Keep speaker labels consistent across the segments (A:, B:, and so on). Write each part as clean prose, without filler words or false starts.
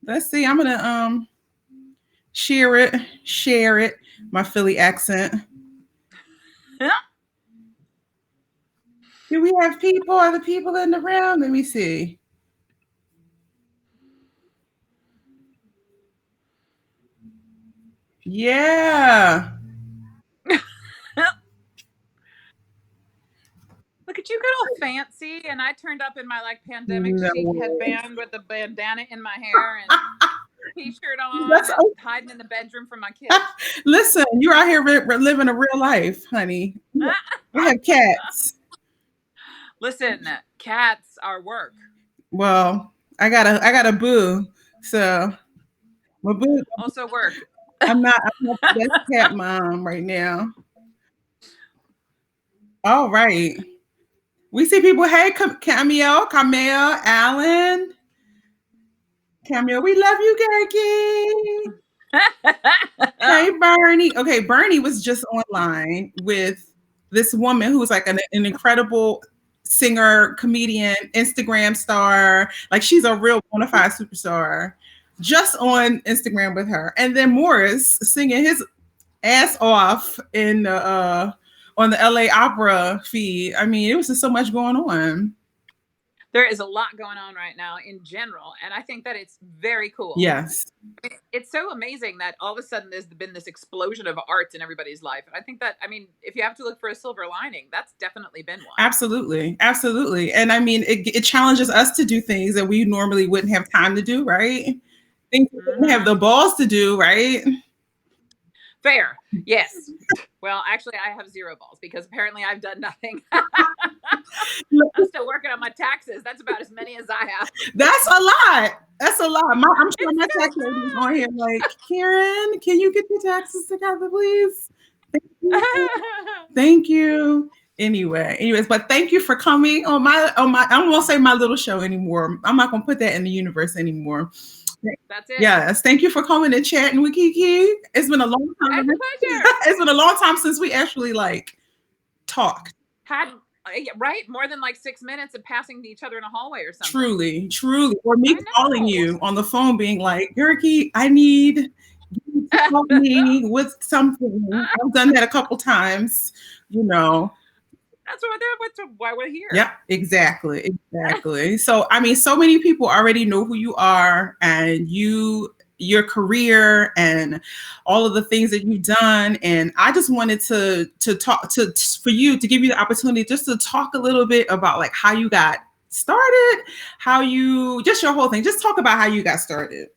A: Let's see. I'm gonna share it. My Philly accent. Do we have people? Are the people in the room? Let me see. Yeah.
B: Look at you, good all fancy, and I turned up in my like pandemic
A: No
B: chic
A: way.
B: headband with a bandana in my hair and t-shirt on
A: That's
B: and hiding in the bedroom from my kids.
A: listen. You're out here living a real life, honey. I have cats.
B: Listen, cats are work.
A: Well, I got a boo. So my boo.
B: Also work.
A: I'm not the best cat mom right now. All right. We see people. Hey, Camille, Alan, Camille. We love you, Gerke. Hey, Bernie. Okay, Bernie was just online with this woman who's like an incredible singer, comedian, Instagram star. Like she's a real bona fide superstar. Just on Instagram with her, and then Morris singing his ass off in the on the LA Opera feed. I mean, it was just so much going on.
B: There is a lot going on right now in general, and I think that it's very cool.
A: Yes,
B: It's so amazing that all of a sudden there's been this explosion of arts in everybody's life. And I think that, I mean, if you have to look for a silver lining, that's definitely been one.
A: absolutely, absolutely. And I mean, it challenges us to do things that we normally wouldn't have time to do, right? Things we wouldn't have the balls to do, right?
B: Fair. Yes. Well, actually, I have zero balls because apparently I've done nothing. I'm still working on my taxes. That's about as many as I have.
A: That's a lot. That's a lot. I'm sure my tax lady is on here like, Karen, can you get the taxes together, please? Thank you. Thank you. Anyways, but thank you for coming on my. I won't say my little show anymore. I'm not gonna put that in the universe anymore.
B: That's it.
A: Yes, thank you for coming and chatting with Kiki. It's been a long time.
B: It's a pleasure.
A: It's been a long time since we actually like talked.
B: Had right more than like 6 minutes of passing to each other in a hallway or something.
A: Truly, or me calling you on the phone, being like, Gerke, I need you to help me with something. I've done that a couple times. You know,
B: that's why we're here.
A: Yep, exactly. So, I mean, so many people already know who you are and your career and all of the things that you've done. And I just wanted to talk for you to give you the opportunity just to talk a little bit about like how you got started, how you just your whole thing. Just talk about how you got started.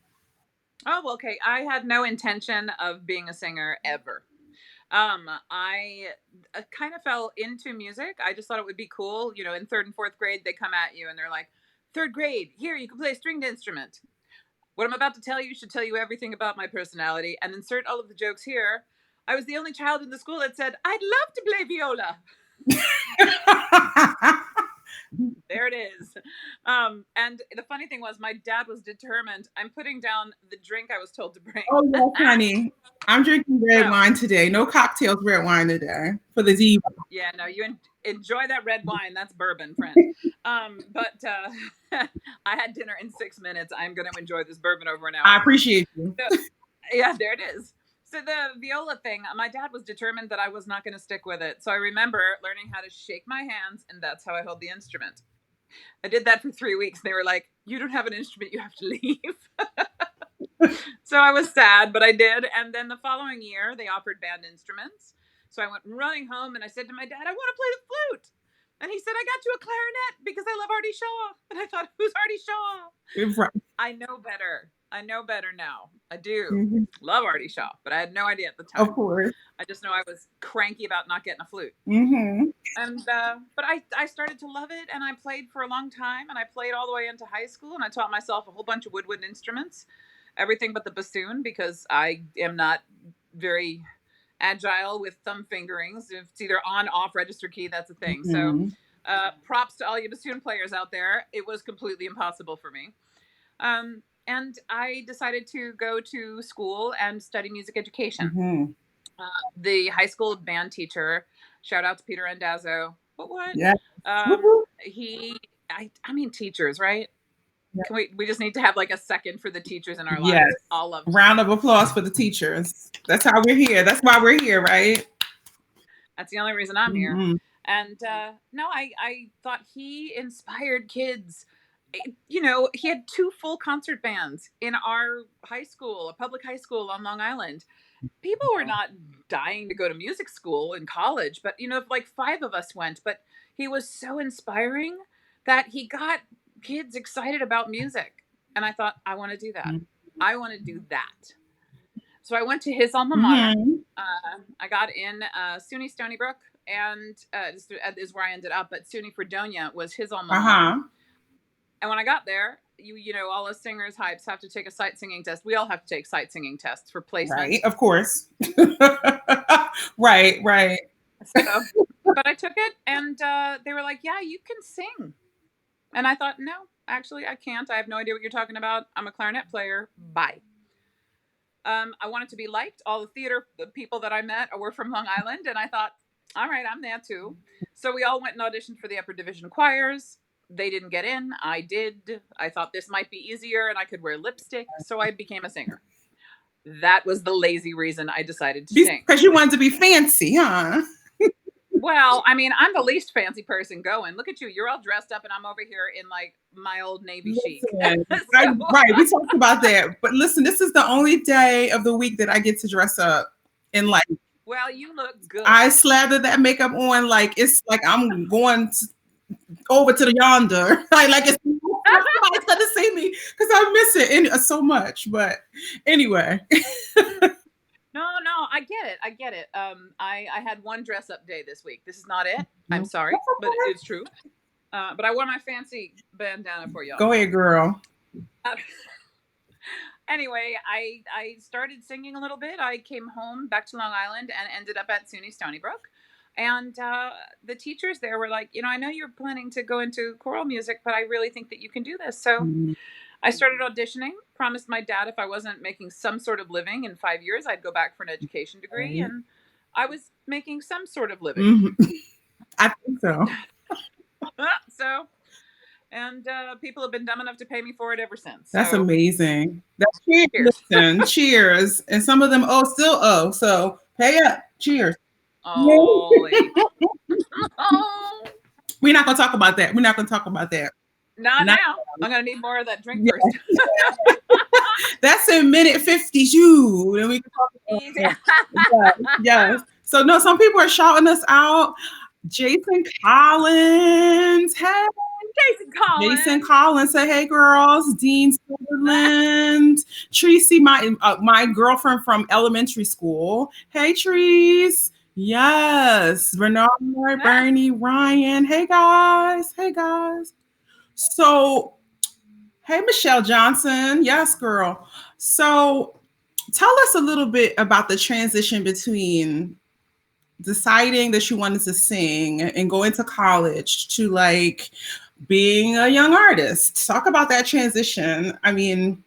B: Oh, okay. I had no intention of being a singer ever. I kind of fell into music. I just thought it would be cool. You know, in third and fourth grade, they come at you and they're like, third grade, here, you can play a stringed instrument. What I'm about to tell you should tell you everything about my personality and insert all of the jokes here. I was the only child in the school that said, I'd love to play viola. There it is. And the funny thing was, my dad was determined. I'm putting down the drink I was told to bring.
A: Oh, yes, honey. I'm drinking red wine today. No cocktails, red wine today for the Z.
B: Yeah, no, you enjoy that red wine. That's bourbon, friend. But I had dinner in 6 minutes. I'm going to enjoy this bourbon over an hour.
A: I appreciate you.
B: So, yeah, there it is. So the viola thing, my dad was determined that I was not going to stick with it. So I remember learning how to shake my hands, and that's how I held the instrument. I did that for 3 weeks. They were like, you don't have an instrument, you have to leave. So I was sad, but I did. And then the following year, they offered band instruments. So I went running home and I said to my dad, I want to play the flute. And he said, I got you a clarinet because I love Artie Shaw. And I thought, who's Artie Shaw?
A: Right.
B: I know better. I know better now. I do love Artie Shaw, but I had no idea at the time.
A: Of course.
B: I just know I was cranky about not getting a flute. And but I started to love it, and I played for a long time, and I played all the way into high school, and I taught myself a whole bunch of woodwind instruments, everything but the bassoon, because I am not very agile with thumb fingerings. If it's either on, off, register key, that's a thing. So props to all you bassoon players out there. It was completely impossible for me. And I decided to go to school and study music education. The high school band teacher, shout out to Peter Andazzo. What?
A: Yeah.
B: I mean, teachers, right? Can we just need to have like a second for the teachers in our
A: Yes.
B: lives? All of them.
A: Round of applause for the teachers. That's how we're here. That's why we're here, right?
B: That's the only reason I'm here. And no, I thought he inspired kids. You know, he had 2 full concert bands in our high school, a public high school on Long Island. People were not dying to go to music school in college, but you know, like 5 of us went. But he was so inspiring that he got kids excited about music. And I thought, I want to do that. I want to do that. So I went to his alma mater. I got in SUNY Stony Brook, and this is where I ended up. But SUNY Fredonia was his alma mater. And when I got there, you know, all us singers, hypes have to take a sight singing test. We all have to take sight singing tests for placement.
A: Right, of course. Right.
B: So, but I took it, and they were like, "Yeah, you can sing." And I thought, no, actually, I can't. I have no idea what you're talking about. I'm a clarinet player. Bye. I wanted to be liked. All the theater people that I met were from Long Island, and I thought, all right, I'm there too. So we all went and auditioned for the upper division choirs. They didn't get in. I did. I thought this might be easier, and I could wear lipstick, so I became a singer. That was the lazy reason I decided to sing.
A: Because you wanted to be fancy, huh?
B: Well, I mean, I'm the least fancy person going. Look at you. You're all dressed up, and I'm over here in like my old Navy chic.
A: Right. We talked about that. But listen, this is the only day of the week that I get to dress up in like.
B: Well, you look good.
A: I slather that makeup on like it's like I'm going over to the yonder. like it's somebody's going to see me because I miss it so much. But anyway.
B: No, I get it. I had one dress up day this week. This is not it. I'm sorry, but it's true. But I wore my fancy bandana for y'all.
A: Go ahead, girl.
B: Anyway, I started singing a little bit. I came home back to Long Island and ended up at SUNY Stony Brook. And the teachers there were like, you know, I know you're planning to go into choral music, but I really think that you can do this. So I started auditioning, promised my dad if I wasn't making some sort of living in 5 years, I'd go back for an education degree. And I was making some sort of living.
A: I think so.
B: And people have been dumb enough to pay me for it ever since.
A: That's amazing. That's cheers. Listen, cheers. And some of them still owe. So pay up. Cheers.
B: Oh.
A: We're not going to talk about that.
B: Not now. I'm going to need more of that drink first.
A: That's in minute 50. You. And we can talk about that. Yes. So no, some people are shouting us out. Jason Collins. Hey. Jason Collins said, "Hey girls." Dean Sutherland, Tracy, my girlfriend from elementary school. Hey Trees. Yes. Bernard, Bernie, Ryan. Hey guys. So, hey Michelle Johnson. Yes, girl. So, tell us a little bit about the transition between deciding that you wanted to sing and go into college to like being a young artist. Talk about that transition. I mean,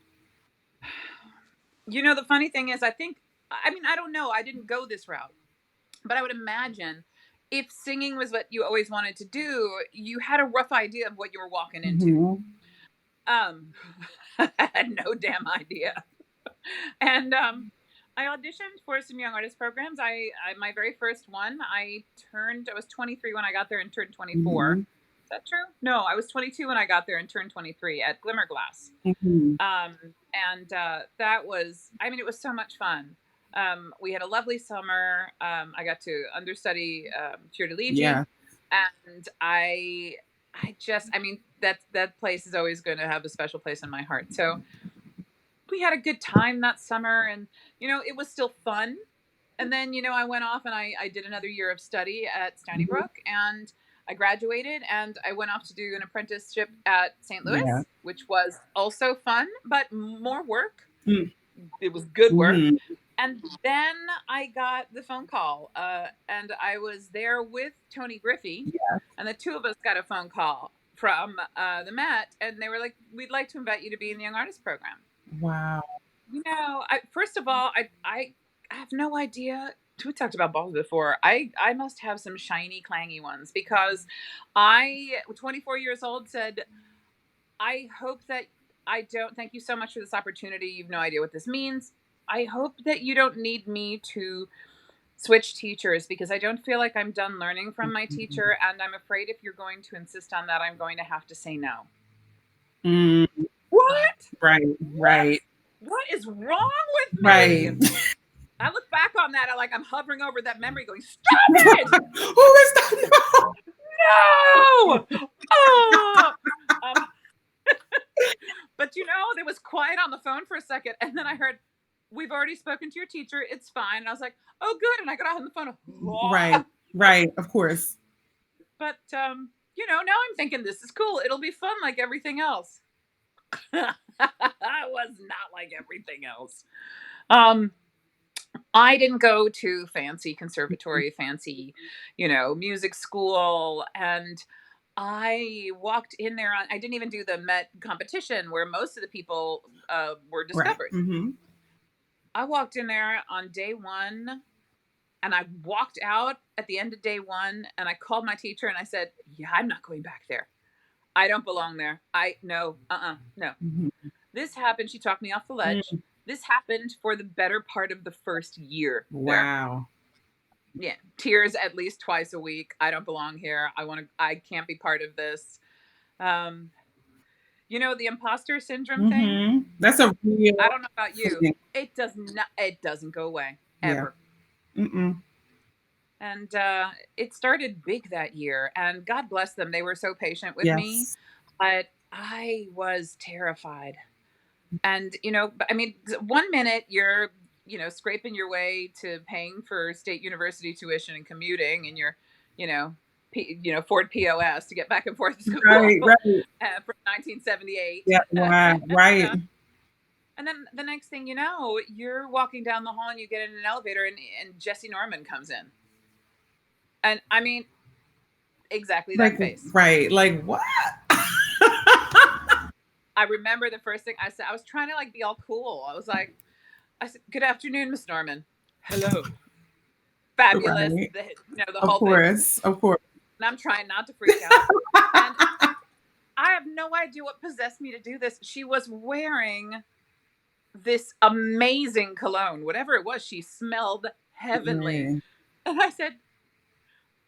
B: you know, the funny thing is, I don't know. I didn't go this route, but I would imagine if singing was what you always wanted to do, you had a rough idea of what you were walking into. I had no damn idea. And I auditioned for some young artist programs. I my very first one, I was 23 when I got there and turned 24. Is that true? No, I was 22 when I got there and turned 23 at Glimmerglass. And that was, I mean, it was so much fun. We had a lovely summer. I got to understudy Cheer to Lead You. And I mean, that place is always going to have a special place in my heart. So we had a good time that summer, and, you know, it was still fun. And then, you know, I went off and I did another year of study at Stony Brook, and I graduated and I went off to do an apprenticeship at St. Louis, which was also fun, but more work. It was good work. And then I got the phone call, and I was there with Tony Griffey, and the two of us got a phone call from the Met, and they were like, "We'd like to invite you to be in the Young Artist Program." Wow. You know, first of all, I have no idea. We talked about balls before. I must have some shiny, clangy ones, because I, 24 years old, said, I hope that I don't. Thank you so much for this opportunity. You've no idea what this means. I hope that you don't need me to switch teachers because I don't feel like I'm done learning from my teacher. And I'm afraid if you're going to insist on that, I'm going to have to say no.
A: Mm,
B: What?
A: right, right,
B: What is wrong with me?
A: right.
B: I look back on that, I'm hovering over that memory going, stop it!
A: Who is that?
B: No! Oh! But there was quiet on the phone for a second, and then I heard, we've already spoken to your teacher. It's fine. And I was like, oh, good. And I got off on the phone.
A: Right, right, of course.
B: But, now I'm thinking this is cool. It'll be fun like everything else. It was not like everything else. I didn't go to fancy conservatory, fancy, music school. And I walked in there. I didn't even do the Met competition where most of the people were discovered.
A: Right. Mm-hmm.
B: I walked in there on day one and I walked out at the end of day one and I called my teacher and I said, yeah, I'm not going back there. I don't belong there. No. Mm-hmm. This happened. She talked me off the ledge. Mm-hmm. This happened for the better part of the first year.
A: Wow.
B: There. Yeah. Tears at least twice a week. I don't belong here. I can't be part of this. The imposter syndrome thing.
A: That's a real.
B: I don't know about you. It doesn't go away ever.
A: Yeah. Mm-mm.
B: And it started big that year. And God bless them. They were so patient with me. But I was terrified. And, 1 minute you're, scraping your way to paying for state university tuition and commuting and you're, Ford POS to get back and forth to school
A: right.
B: from 1978.
A: Yeah, right.
B: And then the next thing you know, you're walking down the hall and you get in an elevator and Jesse Norman comes in. And I mean, exactly that face.
A: Right. Like what?
B: I remember the first thing I said, I was trying to be all cool. I said, good afternoon, Miss Norman. Hello. Fabulous.
A: Right.
B: The whole thing.
A: Of course.
B: And I'm trying not to freak out. And I have no idea what possessed me to do this. She was wearing this amazing cologne. Whatever it was, she smelled heavenly.
A: Mm.
B: And I said,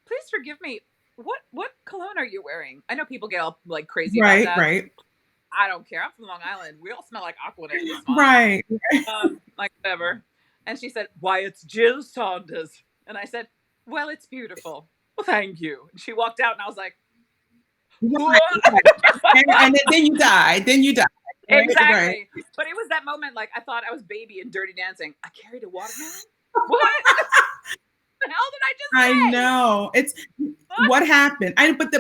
B: please forgive me. What cologne are you wearing? I know people get all crazy about that.
A: Right.
B: I don't care. I'm from Long Island. We all smell like Aquanet.
A: Right.
B: Whatever. And she said, why, it's Jill Saunders. And I said, well, it's beautiful. Well, thank you. And she walked out and I was like,
A: and then you died. Right?
B: Exactly.
A: Right.
B: But it was that moment, I thought I was Baby in Dirty Dancing. I carried a watermelon? What? The hell did I just say?
A: I know. It's what happened.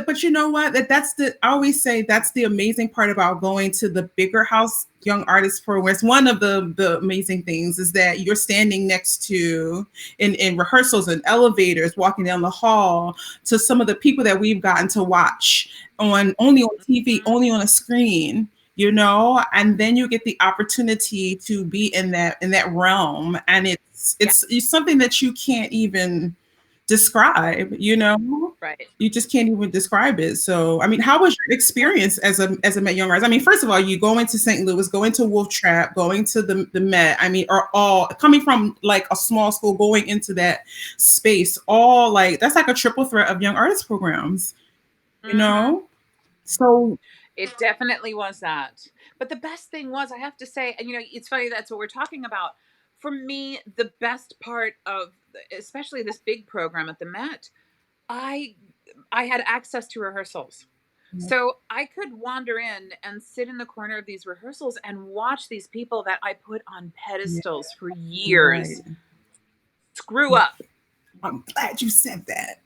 A: But you know what? I always say that's the amazing part about going to the bigger house young artist programs. One of the amazing things is that you're standing next to in rehearsals and elevators, walking down the hall to some of the people that we've gotten to watch only on TV, only on a screen. And then you get the opportunity to be in that realm, and it's something that you can't even describe,
B: Right.
A: You just can't even describe it. So, I mean, how was your experience as a Met Young Artist? I mean, first of all, you going to St. Louis, going to Wolf Trap, going to the Met, I mean, are all coming from a small school, going into that space, all that's a triple threat of young artist programs, So
B: it definitely was that. But the best thing was, I have to say, and it's funny, that's what we're talking about. For me, the best part of, especially this big program at the Met, I had access to rehearsals. Mm-hmm. So I could wander in and sit in the corner of these rehearsals and watch these people that I put on pedestals for years screw up.
A: I'm glad you said that.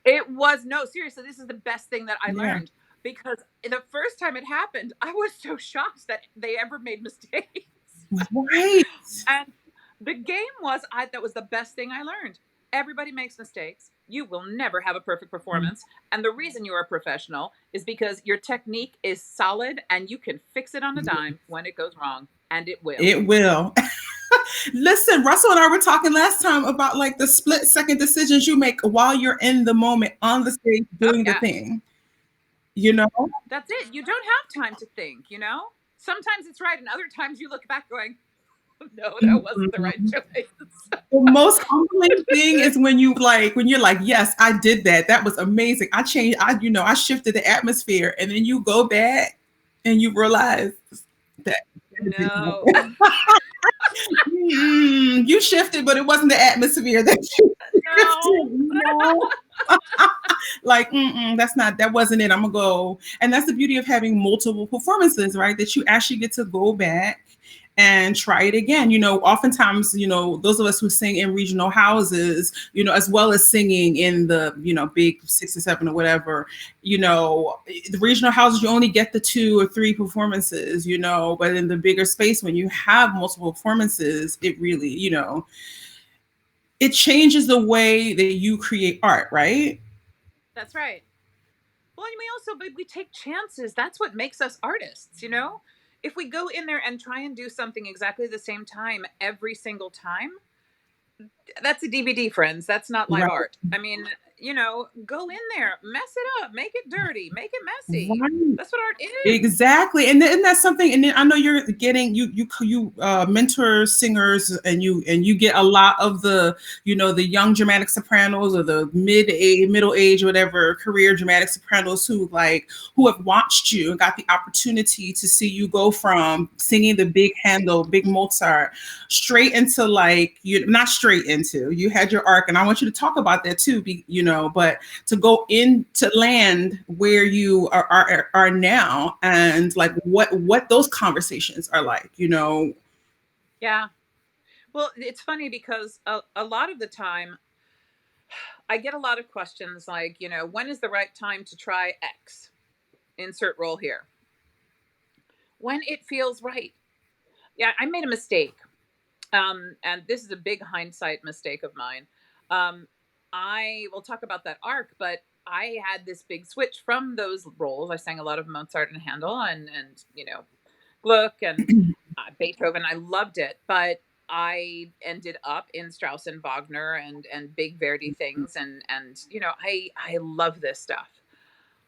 B: It was, no, seriously, this is the best thing that I learned. Because the first time it happened, I was so shocked that they ever made mistakes.
A: Right.
B: And the game was, that was the best thing I learned. Everybody makes mistakes. You will never have a perfect performance. And the reason you're a professional is because your technique is solid and you can fix it on a dime when it goes wrong. And it will.
A: It will. Listen, Russell and I were talking last time about the split-second decisions you make while you're in the moment on the stage doing the thing.
B: That's it. You don't have time to think, Sometimes it's right, and other times you look back going, no, that wasn't the right choice.
A: The most humbling thing is when you're like, yes, I did that. That was amazing. I changed. I shifted the atmosphere, and then you go back and you realize that it didn't
B: No.
A: happen. You shifted, but it wasn't the atmosphere that you
B: No.
A: shifted. Like, that wasn't it. I'm gonna go, and that's the beauty of having multiple performances, right? That you actually get to go back and try it again. Oftentimes, those of us who sing in regional houses, as well as singing in the, big 6 or 7 or whatever, the regional houses, you only get the 2 or 3 performances, but in the bigger space, when you have multiple performances, it really, it changes the way that you create art, right?
B: That's right. Well, and we take chances. That's what makes us artists, If we go in there and try and do something exactly the same time every single time, that's a DVD, friends. That's not live
A: Right.
B: art. I mean, go in there, mess it up, make it dirty, make it messy.
A: Right.
B: That's what art is.
A: Exactly, and that's something. And then I know you're getting you mentor singers, and you get a lot of the young dramatic sopranos, or the middle age, whatever career dramatic sopranos who have watched you and got the opportunity to see you go from singing the big Handel, big Mozart, straight into you not straight into, you had your arc, and I want you to talk about that too. But to go into land where you are now, and what those conversations are like.
B: Yeah. Well, it's funny because a lot of the time I get a lot of questions like, when is the right time to try X? Insert role here. When it feels right. Yeah, I made a mistake. And this is a big hindsight mistake of mine. I will talk about that arc, but I had this big switch from those roles. I sang a lot of Mozart and Handel and Gluck and Beethoven. I loved it, but I ended up in Strauss and Wagner and big Verdi things, and I love this stuff.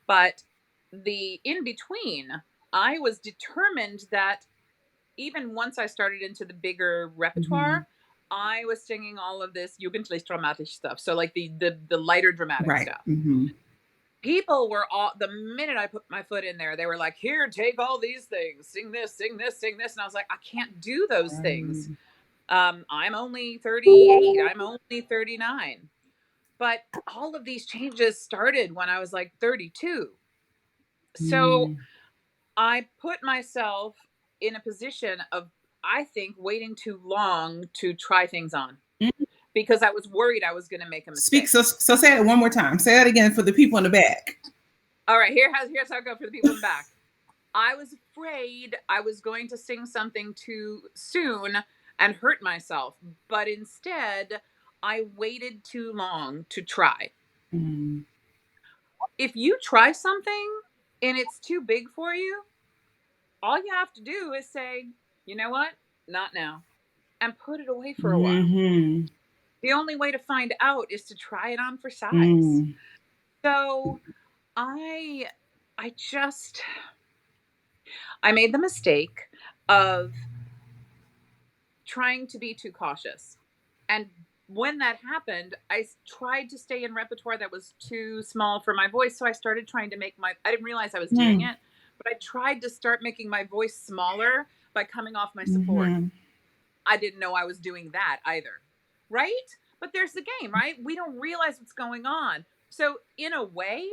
B: But the in between, I was determined that even once I started into the bigger repertoire, I was singing all of this Jugendlich dramatisch stuff. So like the lighter dramatic
A: Right.
B: stuff. People were all, the minute I put my foot in there, they were like, here, take all these things, sing this, sing this, sing this. And I was like, I can't do those things. I'm only 38. I'm only 39. But all of these changes started when I was like 32. So I put myself in a position of, I think, waiting too long to try things on, because I was worried I was going to make a mistake.
A: So say it one more time. Say that again for the people in the back.
B: All right, here's how I go for the people in the back. I was afraid I was going to sing something too soon and hurt myself, but instead I waited too long to try. If you try something and it's too big for you, all you have to do is say, you know what? Not now. And put it away for a while. The only way to find out is to try it on for size. So I made the mistake of trying to be too cautious. And when that happened, I tried to stay in repertoire that was too small for my voice. So I started trying to I didn't realize I was doing it, but I tried to start making my voice smaller by coming off my support. I didn't know I was doing that either. Right? But there's the game, right? We don't realize what's going on. So in a way,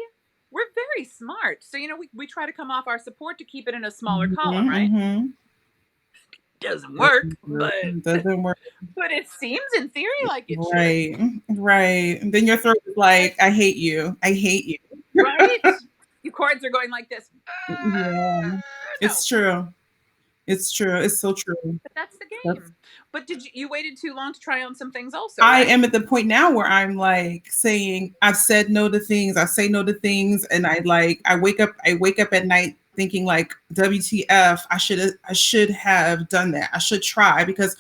B: we're very smart. So, we try to come off our support to keep it in a smaller column, right? Doesn't work, but
A: doesn't work.
B: But it seems in theory like it
A: should. Right. And then your throat is like, I hate you. I hate you.
B: Right? Your chords are going like this.
A: Yeah. It's true. It's true. It's so true.
B: But that's the game. But did you waited too long to try on some things also?
A: I am at the point now where I'm like saying, I've said no to things. I say no to things. And I wake up at night thinking like, WTF, I should have done that. I should try, because,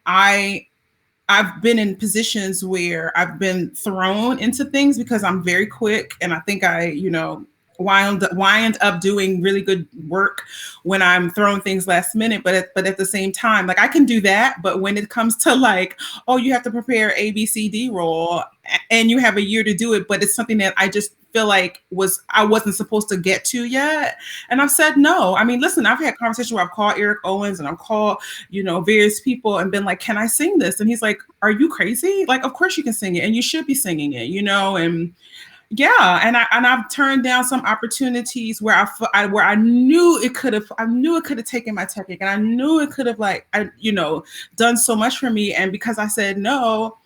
A: I've been in positions where I've been thrown into things because I'm very quick. And I think wind up doing really good work when I'm throwing things last minute. But at the same time, like I can do that. But when it comes to like, oh, you have to prepare A, B, C, D roll, and you have a year to do it, but it's something that I just feel like I wasn't supposed to get to yet. And I've said no. I mean, listen, I've had conversations where I've called Eric Owens and I've called, various people and been like, can I sing this? And he's like, are you crazy? Like, of course you can sing it and you should be singing it, and yeah, I've turned down some opportunities where I knew it could have taken my technique, and I knew it could have done so much for me, and because I said no,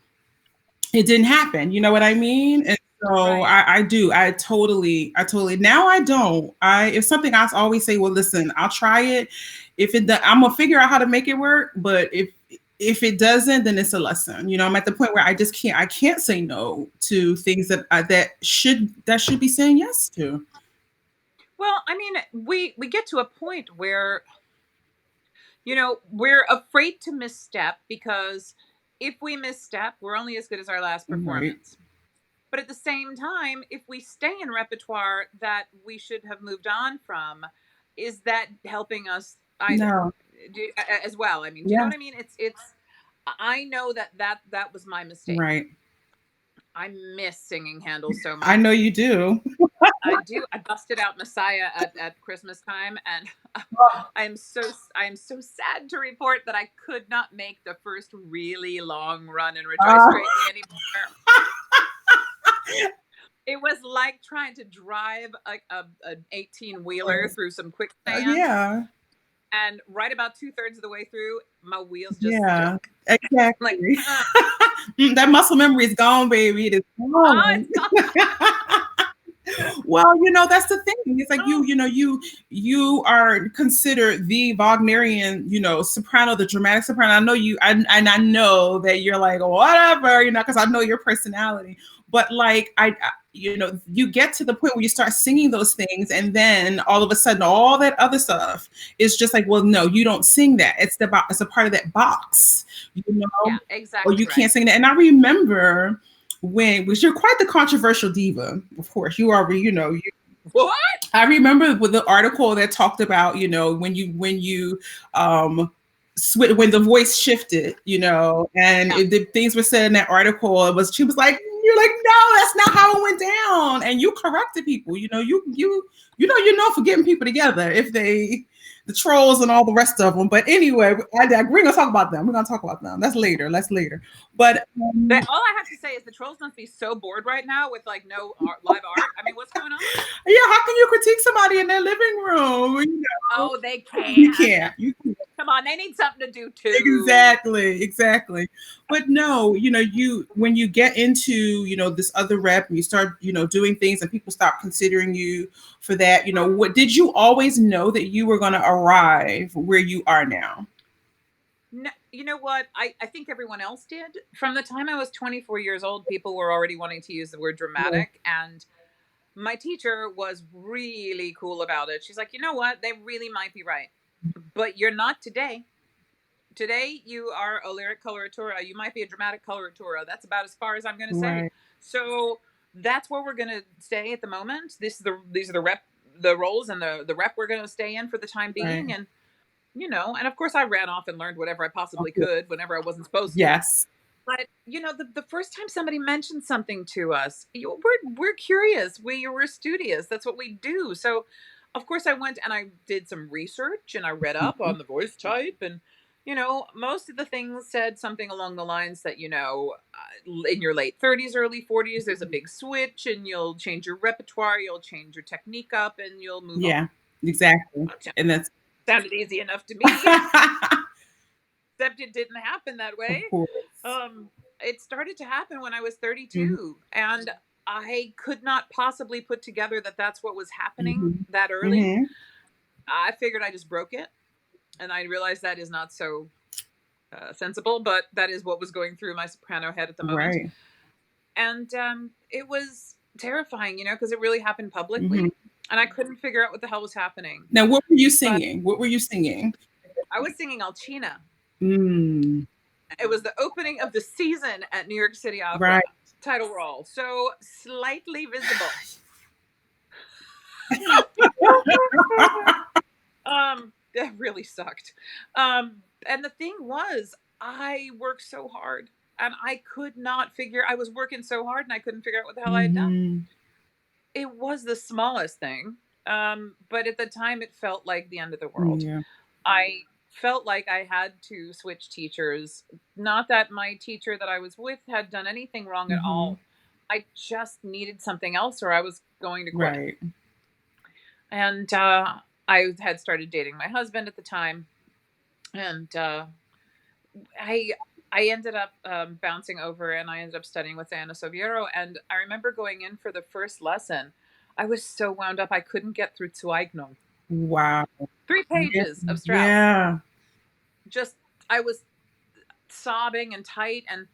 A: it didn't happen. You know what I mean? And so
B: Right.
A: I totally now I don't. If something I always say, well, listen, I'll try it. I'm gonna figure out how to make it work, but if it doesn't, then it's a lesson. I'm at the point where I can't say no to things that should be saying yes to.
B: Well, I mean, we get to a point where, we're afraid to misstep, because if we misstep, we're only as good as our last performance. Right. But at the same time, if we stay in repertoire that we should have moved on from, is that helping us either? No. As well? I mean, do you know what I mean? It's. I know that was my mistake.
A: Right.
B: I miss singing Handel so much.
A: I know you do.
B: I do. I busted out Messiah at Christmas time, and I am so sad to report that I could not make the first really long run in Rejoice Greatly anymore. It was like trying to drive an 18-wheeler through some quicksand.
A: Yeah.
B: And right about 2/3 of the way through, my wheels just
A: stuck. Exactly.
B: Like,
A: that muscle memory is gone, baby. It is gone.
B: Oh, it's
A: gone. Well, that's the thing. It's like you are considered the Wagnerian, soprano, the dramatic soprano. I know you, and I know that you're like whatever, because I know your personality. But like you get to the point where you start singing those things, and then all of a sudden, all that other stuff is just like, well, no, you don't sing that. It's a part of that box,
B: Yeah, exactly.
A: Or you can't sing that. And I remember because you're quite the controversial diva. Of course, you are.
B: What?
A: I remember with the article that talked about, when you when the voice shifted, and the things were said in that article. She was like, you're like, no, that's not how it went down. And you corrected people, you're known for getting people together if the trolls and all the rest of them. But anyway, we're going to talk about them. We're going to talk about them. That's later. But
B: all I have to say is the trolls must be so bored right now with like no live art. I mean, what's going on?
A: Yeah, how can you critique somebody in their living room?
B: Oh, they can't.
A: You can't.
B: Come on, they need something to do too.
A: Exactly. But no, when you get into, this other rep and you start, doing things and people stop considering you for that, what did you always know that you were going to arrive where you are now?
B: No, you know what? I think everyone else did. From the time I was 24 years old, people were already wanting to use the word dramatic. Yeah. And my teacher was really cool about it. She's like, you know what? They really might be right. But you're not today. Today, you are a lyric coloratura. You might be a dramatic coloratura. That's about as far as I'm going to say. Right. So that's where we're going to stay at the moment. These are the roles and the rep we're going to stay in for the time being. Right. And, and of course I ran off and learned whatever I possibly could whenever I wasn't supposed to.
A: Yes.
B: But, the first time somebody mentioned something to us, we're curious. We're studious. That's what we do. So, of course, I went and I did some research and I read up on the voice type. And, most of the things said something along the lines that, in your late 30s, early 40s, there's a big switch and you'll change your repertoire, you'll change your technique up, and you'll move on.
A: Yeah, exactly. And that's
B: sounded easy enough to me. Except it didn't happen that way. It started to happen when I was 32, and I could not possibly put together that that's what was happening that early. I figured I just broke it, and I realized that is not so sensible, but that is what was going through my soprano head at the moment. Right. And it was terrifying, because it really happened publicly, and I couldn't figure out what the hell was happening.
A: Now, what were you singing? What were you singing?
B: I was singing Alcina. It was the opening of the season at New York City Opera. Right. Title role. So slightly visible. That really sucked. And the thing was, I worked so hard and I could not figure, I was working so hard and I couldn't figure out what the hell I had done.
A: Mm-hmm.
B: It was the smallest thing. But at the time it felt like the end of the world.
A: Yeah.
B: I felt like I had to switch teachers. Not that my teacher that I was with had done anything wrong at
A: Mm-hmm.
B: all. I just needed something else or I was going to quit.
A: Right.
B: And I had started dating my husband at the time. And I I ended up bouncing over and I ended up studying with Anna Soviero. And I remember going in for the first lesson. I was so wound up I couldn't get through Zueignung.
A: Wow.
B: 3
A: Yeah.
B: pages of Strauss.
A: Yeah.
B: Just I was sobbing and tight, and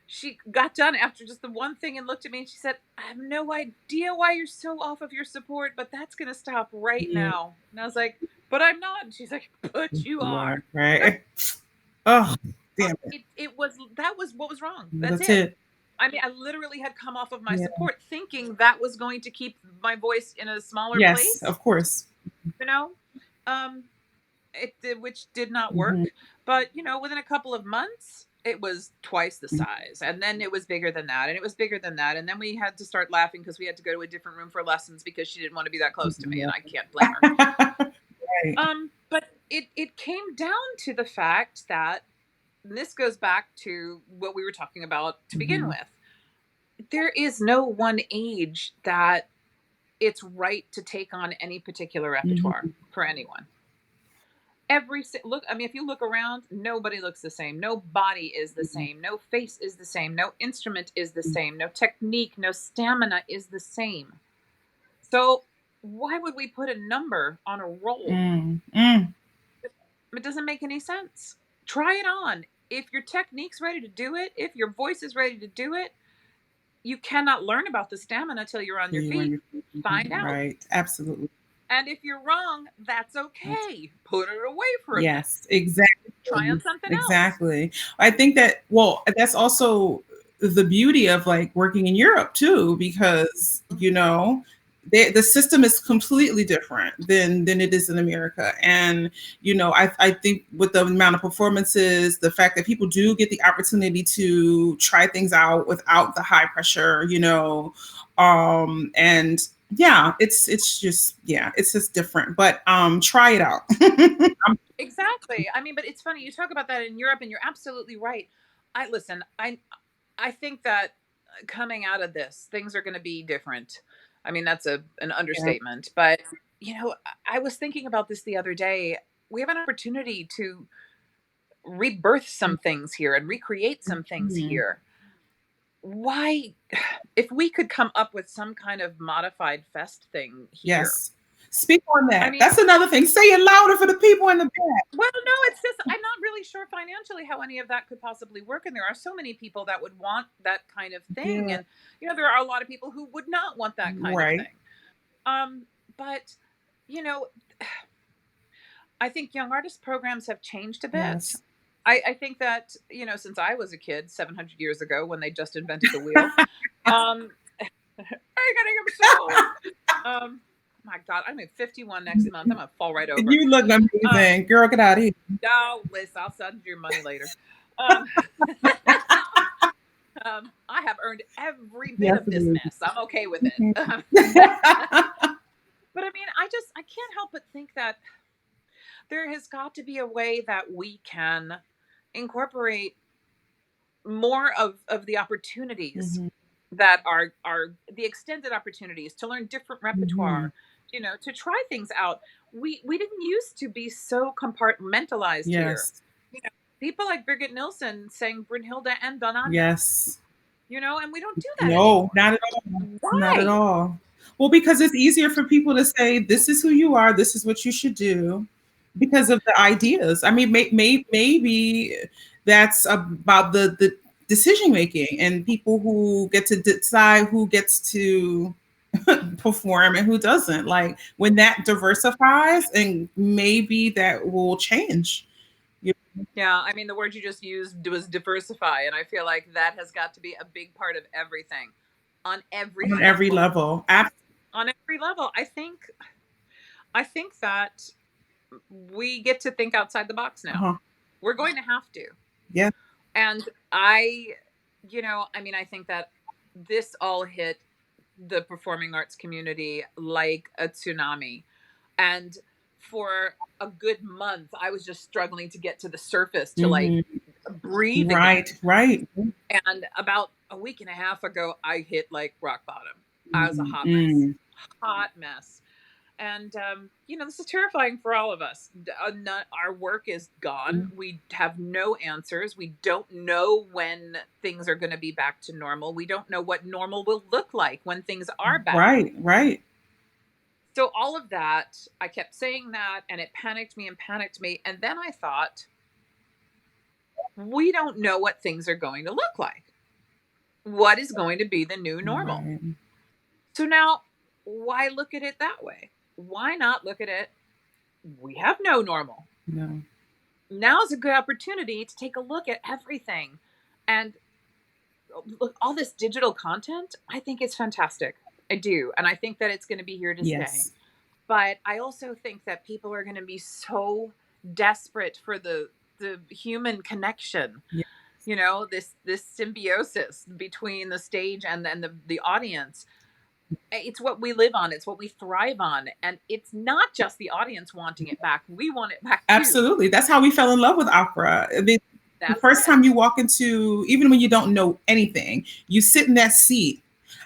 B: she got done after just the one thing and looked at me and she said, I have no idea why you're so off of your support, but that's going to stop right
A: Yeah.
B: now. And I was like, but I'm not. And she's like, but you are.
A: Right. Oh, damn it.
B: It was, that was what was wrong.
A: That's it.
B: I mean, I literally had come off of my
A: Yeah.
B: support thinking that was going to keep my voice in a smaller
A: Yes,
B: place.
A: of course.
B: You know, which did not work. But, within a couple of months, it was twice the size. And then it was bigger than that. And it was bigger than that. And then we had to start laughing because we had to go to a different room for lessons because she didn't want to be that close to me. And I can't blame her.
A: Right.
B: But it came down to the fact that, and this goes back to what we were talking about to begin with. There is no one age that it's right to take on any particular repertoire for anyone. If you look around, nobody looks the same. No body is the same. No face is the same. No instrument is the same. No technique, no stamina is the same. So why would we put a number on a role? It doesn't make any sense. Try it on. If your technique's ready to do it, if your voice is ready to do it, you cannot learn about the stamina till you're on your feet. Find out.
A: Right. Absolutely.
B: And if you're wrong, that's okay. Put it away for a minute.
A: Yes, exactly.
B: Try on something else.
A: Exactly. I think that, that's also the beauty of like working in Europe too, because, the system is completely different than it is in America. And, I think with the amount of performances, the fact that people do get the opportunity to try things out without the high pressure, and yeah, it's just different, but try it out.
B: Exactly. I mean, but it's funny you talk about that in Europe and you're absolutely right. I think that coming out of this, things are going to be different. I mean, that's an understatement, but I was thinking about this the other day. We have an opportunity to rebirth some things here and recreate some things here. Why, if we could come up with some kind of modified fest thing here.
A: Yes. Speak on that. That's another thing. Say it louder for the people in the back.
B: Well, no, it's just, I'm not really sure financially how any of that could possibly work. And there are so many people that would want that kind of thing.
A: Yeah.
B: And, there are a lot of people who would not want that kind of thing. But, I think young artist programs have changed a bit.
A: Yes.
B: I think that, since I was a kid 700 years ago when they just invented the wheel, are you getting so? My God, I'm 51 next month. I'm gonna fall right over.
A: You look amazing, girl. Get out of here.
B: No, Liz, I'll send you your money later. I have earned every bit of this mess. I'm okay with it. But I mean, I can't help but think that there has got to be a way that we can incorporate more of the opportunities that are the extended opportunities to learn different repertoire, to try things out. We didn't used to be so compartmentalized here. People like Birgit Nilsson sang Brunhilde and Donata.
A: Yes.
B: And we don't do that
A: anymore.
B: Not
A: at all. Why? Not at all. Well, because it's easier for people to say, this is who you are, this is what you should do, because of the ideas. I mean, maybe that's about the decision making and people who get to decide who gets to perform and who doesn't. Like when that diversifies, and maybe that will change.
B: Yeah, I mean, the word you just used was diversify, and I feel like that has got to be a big part of everything, on every
A: level.
B: on every level. I think that we get to think outside the box now. We're going to have to.
A: Yeah.
B: And I think that this all hit the performing arts community like a tsunami. And for a good month, I was just struggling to get to the surface to like breathe again.
A: Right.
B: And about a week and a half ago, I hit like rock bottom. I was a hot mess. And, this is terrifying for all of us. Our work is gone. We have no answers. We don't know when things are going to be back to normal. We don't know what normal will look like when things are back.
A: Right.
B: So all of that, I kept saying that, and it panicked me. And then I thought, we don't know what things are going to look like. What is going to be the new normal? Right. So now, why look at it that way? Why not look at it? We have no normal.
A: No.
B: Now is a good opportunity to take a look at everything. And look, all this digital content, I think it's fantastic. I do. And I think that it's going to be here to stay. But I also think that people are going to be so desperate for the human connection. Yes. This symbiosis between the stage and the audience. It's what we live on. It's what we thrive on. And it's not just the audience wanting it back. We want it back too.
A: Absolutely. That's how we fell in love with opera. I mean, the first time you walk into, even when you don't know anything, you sit in that seat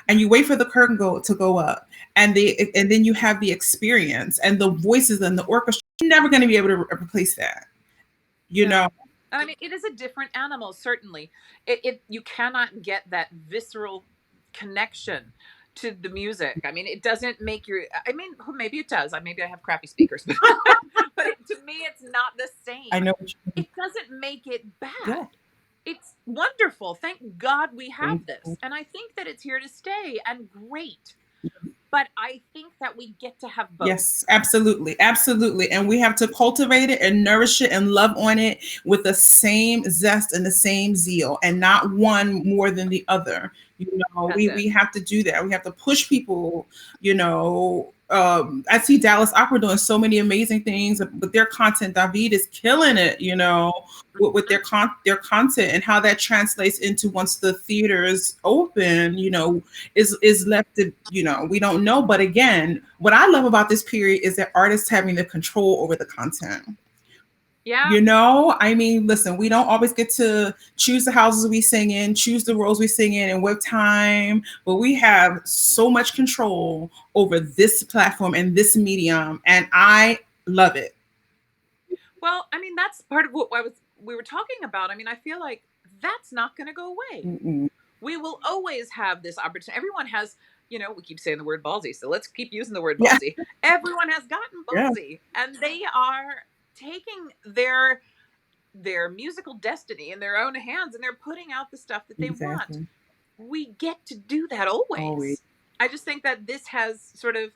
A: and you wait for the curtain to go up. And then you have the experience and the voices and the orchestra. You're never going to be able to replace that. You know?
B: I mean, it is a different animal, certainly. You cannot get that visceral connection to the music. I mean, it doesn't make maybe it does. Maybe I have crappy speakers, but to me, it's not the same.
A: I know what you mean.
B: It doesn't make it bad.
A: Yeah.
B: It's wonderful. Thank God we have this. And I think that it's here to stay and great. But I think that we get to have both.
A: Yes, absolutely. And we have to cultivate it and nourish it and love on it with the same zest and the same zeal, and not one more than the other. We have to do that. We have to push people, I see Dallas Opera doing so many amazing things with their content. David is killing it, with their content, and how that translates into once the theaters open, is left to, we don't know. But again, what I love about this period is that artists having the control over the content.
B: Yeah.
A: I mean, listen, we don't always get to choose the houses we sing in, choose the roles we sing in, and what time, but we have so much control over this platform and this medium, and I love it.
B: Well, I mean, that's part of what we were talking about. I mean, I feel like that's not going to go away.
A: Mm-mm.
B: We will always have this opportunity. Everyone has, we keep saying the word ballsy, so let's keep using the word ballsy. Yeah. Everyone has gotten ballsy, and they are taking their musical destiny in their own hands, and they're putting out the stuff that they want. We get to do that always. I just think that this has sort of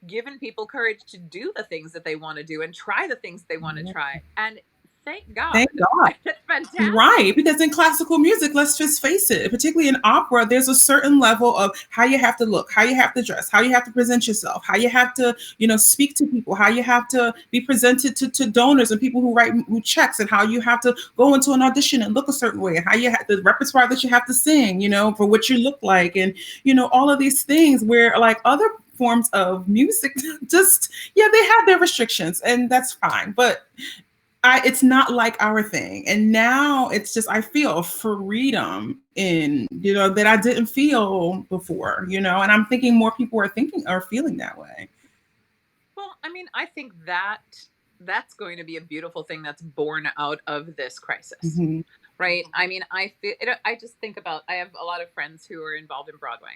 B: given people courage to do the things that they want to do and try the things they want to try. And thank God. It's fantastic.
A: Right. Because in classical music, let's just face it, particularly in opera, there's a certain level of how you have to look, how you have to dress, how you have to present yourself, how you have to, speak to people, how you have to be presented to donors and people who write checks, and how you have to go into an audition and look a certain way, and how you have the repertoire that you have to sing, for what you look like. And, all of these things where like other forms of music just, they have their restrictions, and that's fine. But it's not like our thing. And now it's just, I feel freedom in, that I didn't feel before, and I'm thinking more people are feeling that way.
B: Well, I mean, I think that's going to be a beautiful thing that's born out of this crisis.
A: Mm-hmm.
B: Right. I mean, I just think about, I have a lot of friends who are involved in Broadway.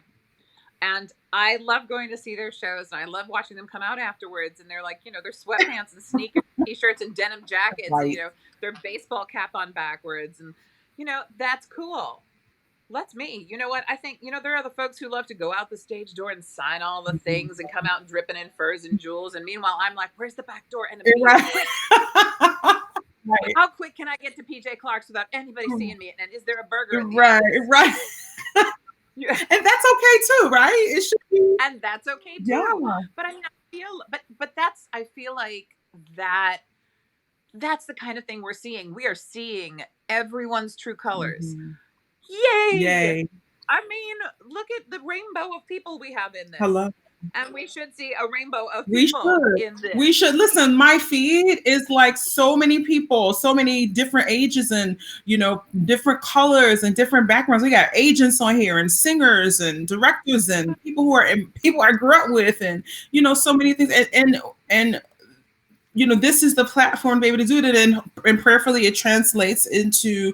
B: And I love going to see their shows, and I love watching them come out afterwards. And they're like, their sweatpants and sneakers, t-shirts and denim jackets,
A: right.
B: And, their baseball cap on backwards. And, that's cool. Let's me. You know what? I think, there are the folks who love to go out the stage door and sign all the things and come out dripping in furs and jewels. And meanwhile, I'm like, where's the back door? And
A: right.
B: How quick can I get to PJ Clark's without anybody seeing me? And is there a burger?
A: Right. And that's okay too, right? It should be.
B: And that's okay
A: Yeah.
B: too. But I mean, but that's, I feel like that that's the kind of thing we're seeing. We are seeing everyone's true colors.
A: Mm-hmm.
B: Yay!
A: Yay.
B: I mean, look at the rainbow of people we have in this.
A: Hello.
B: And we should see a rainbow of
A: We
B: people
A: should.
B: in this.
A: We should listen. My feed is like so many people, so many different ages and, different colors and different backgrounds. We got agents on here and singers and directors and people I grew up with and, so many things. And this is the platform to be able to do that, and prayerfully it translates into,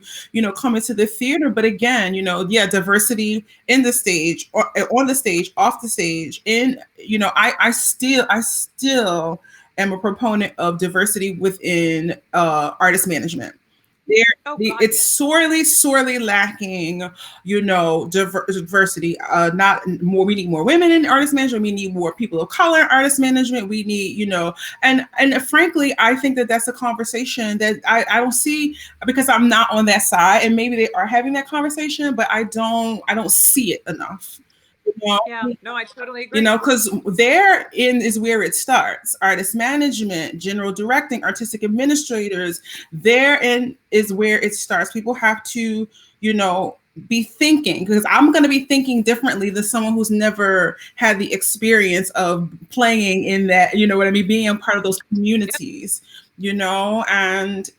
A: coming to the theater. But again, diversity in the stage, or on the stage, off the stage. In, I still am a proponent of diversity within artist management. There,
B: Oh God,
A: it's
B: yes.
A: sorely lacking, diversity. Not more. We need more women in artist management. We need more people of color in artist management. We need, and frankly, I think that that's a conversation that I don't see, because I'm not on that side. And maybe they are having that conversation, but I don't see it enough.
B: Yeah, no, I totally agree.
A: Because therein is where it starts. Artist management, general directing, artistic administrators, therein is where it starts. People have to, be thinking, because I'm going to be thinking differently than someone who's never had the experience of playing in that, what I mean, being a part of those communities, and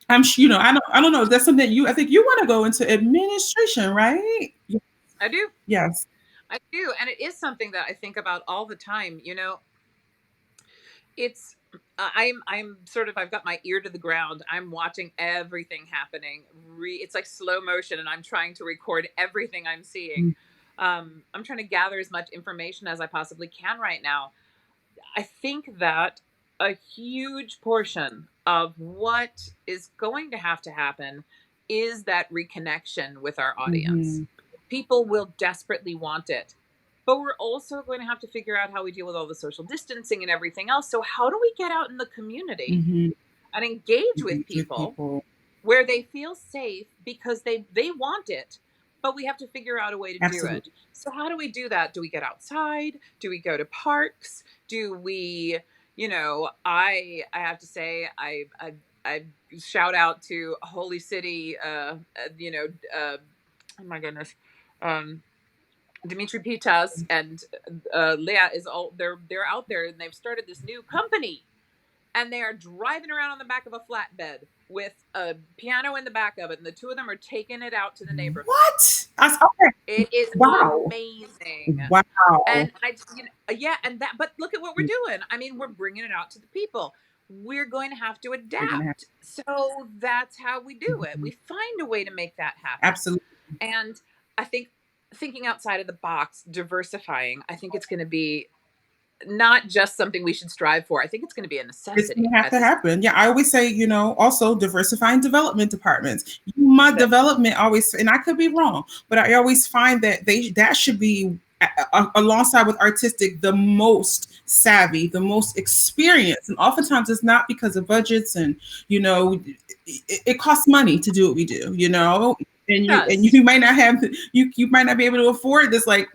A: I'm sure, I don't know if that's something I think you want to go into administration, right?
B: I do.
A: Yes.
B: I do. And it is something that I think about all the time. It's, I'm sort of, I've got my ear to the ground. I'm watching everything happening. It's like slow motion, and I'm trying to record everything I'm seeing. I'm trying to gather as much information as I possibly can right now. I think that a huge portion of what is going to have to happen is that reconnection with our audience. People will desperately want it. But we're also going to have to figure out how we deal with all the social distancing and everything else. So how do we get out in the community and engage with people where they feel safe, because they want it, but we have to figure out a way to do it. So how do we do that? Do we get outside? Do we go to parks? Do we, I have to say, I shout out to Holy City, oh my goodness, Dimitri Pitas and Leah is all, they're out there, and they've started this new company, and they are driving around on the back of a flatbed with a piano in the back of it, and the two of them are taking it out to the neighborhood.
A: What? Okay.
B: It is amazing.
A: Wow.
B: And but look at what we're doing. I mean, we're bringing it out to the people. We're going to have to adapt. So that's how we do it. We find a way to make that happen.
A: Absolutely.
B: And I think thinking outside of the box, diversifying, I think it's going to be not just something we should strive for. I think it's going to be a necessity.
A: It's going to have to happen. Yeah, I always say, also diversifying development departments. My development always, and I could be wrong, but I always find that that should be alongside with artistic, the most savvy, the most experienced. And oftentimes it's not because of budgets, and it costs money to do what we do, and you might not have you might not be able to afford this, like,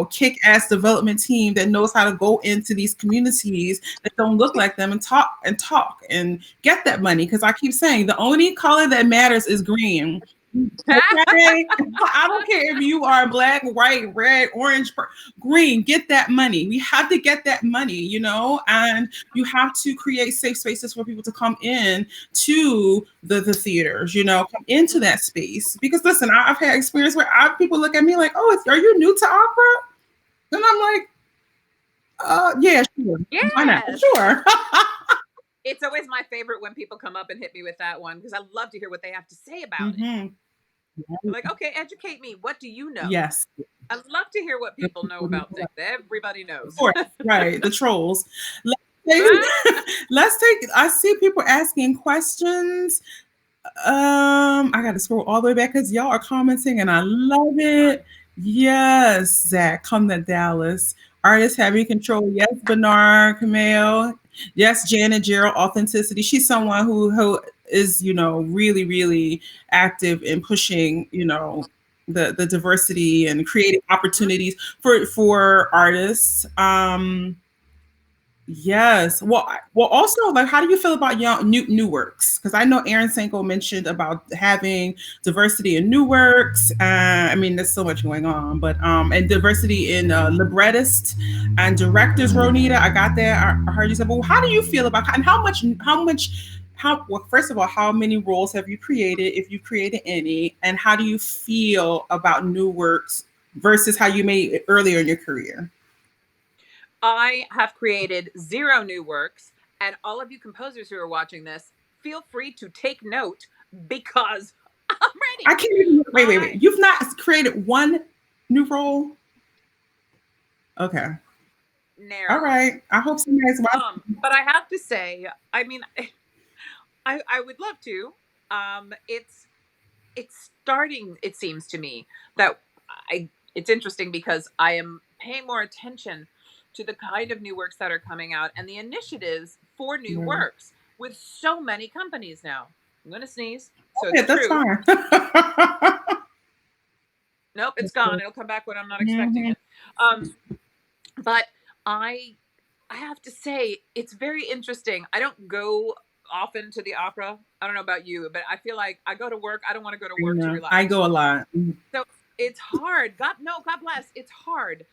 A: kick-ass development team that knows how to go into these communities that don't look like them and talk and get that money. Because I keep saying the only color that matters is green. Okay? I don't care if you are black, white, red, orange, green. Get that money. We have to get that money, and you have to create safe spaces for people to come in to the theaters, come into that space. Because listen, I've had experience where people look at me like, "Oh, are you new to opera?" And I'm like, yeah, sure.
B: Yes.
A: Why not? Sure.
B: It's always my favorite when people come up and hit me with that one, because I love to hear what they have to say about it. I'm like, okay, educate me. What do you know?
A: Yes.
B: I love to hear what people know about things. Everybody knows.
A: Of course, right. The trolls. Let's take, I see people asking questions. I got to scroll all the way back because y'all are commenting and I love it. Yes, Zach, come to Dallas. Artists having control. Yes, Bernard, Camille. Yes, Janet, Gerald, authenticity. She's someone who is, really, really active in pushing, the diversity and creating opportunities for artists. Yes. Well. Also, like, how do you feel about young new works? Because I know Aaron Sanko mentioned about having diversity in new works. I mean, there's so much going on, but and diversity in librettists and directors. Ronita, I got that. I heard you say. Well, how do you feel about, and how much? How? Well, first of all, how many roles have you created, if you created any, and how do you feel about new works versus how you made it earlier in your career?
B: I have created 0 new works, and all of you composers who are watching this, feel free to take note because I'm ready.
A: I can't even. Wait. You've not created one new role? Okay.
B: No.
A: All right. I hope somebody's watching.
B: But I have to say, I mean, I would love to. It's starting. It seems to me that it's interesting because I am paying more attention to the kind of new works that are coming out and the initiatives for new works with so many companies now. I'm gonna sneeze. So
A: okay, that's fine.
B: Nope, it's gone. It'll come back when I'm not expecting it. But I have to say, it's very interesting. I don't go often to the opera. I don't know about you, but I feel like I go to work. I don't want to go to work to relax.
A: I go a lot.
B: So it's hard. God bless. It's hard.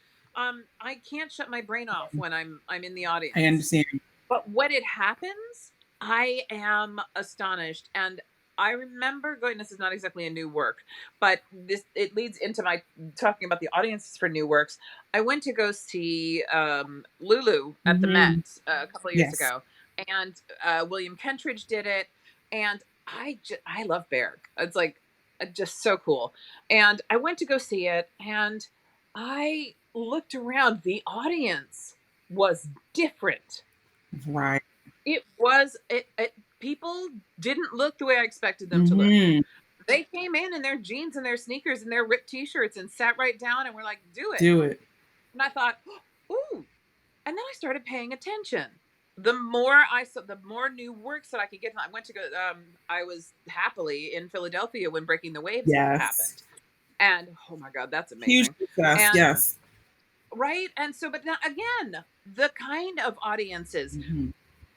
B: I can't shut my brain off when I'm in the audience.
A: I understand.
B: But when it happens, I am astonished. And I remember going, this is not exactly a new work, but it leads into my talking about the audiences for new works. I went to go see Lulu at the Met a couple of years ago, and William Kentridge did it. And I love Berg. It's like just so cool. And I went to go see it, and I looked around. The audience was different.
A: Right.
B: It was people didn't look the way I expected them to look. They came in their jeans and their sneakers and their ripped t-shirts and sat right down and were like, do it. And I thought, ooh. And then I started paying attention. The more I saw, the more new works that I could get. I went to go, I was happily in Philadelphia when Breaking the Waves happened. And oh my God, that's amazing.
A: Huge success, yes.
B: Right? And so, but now, again, the kind of audiences,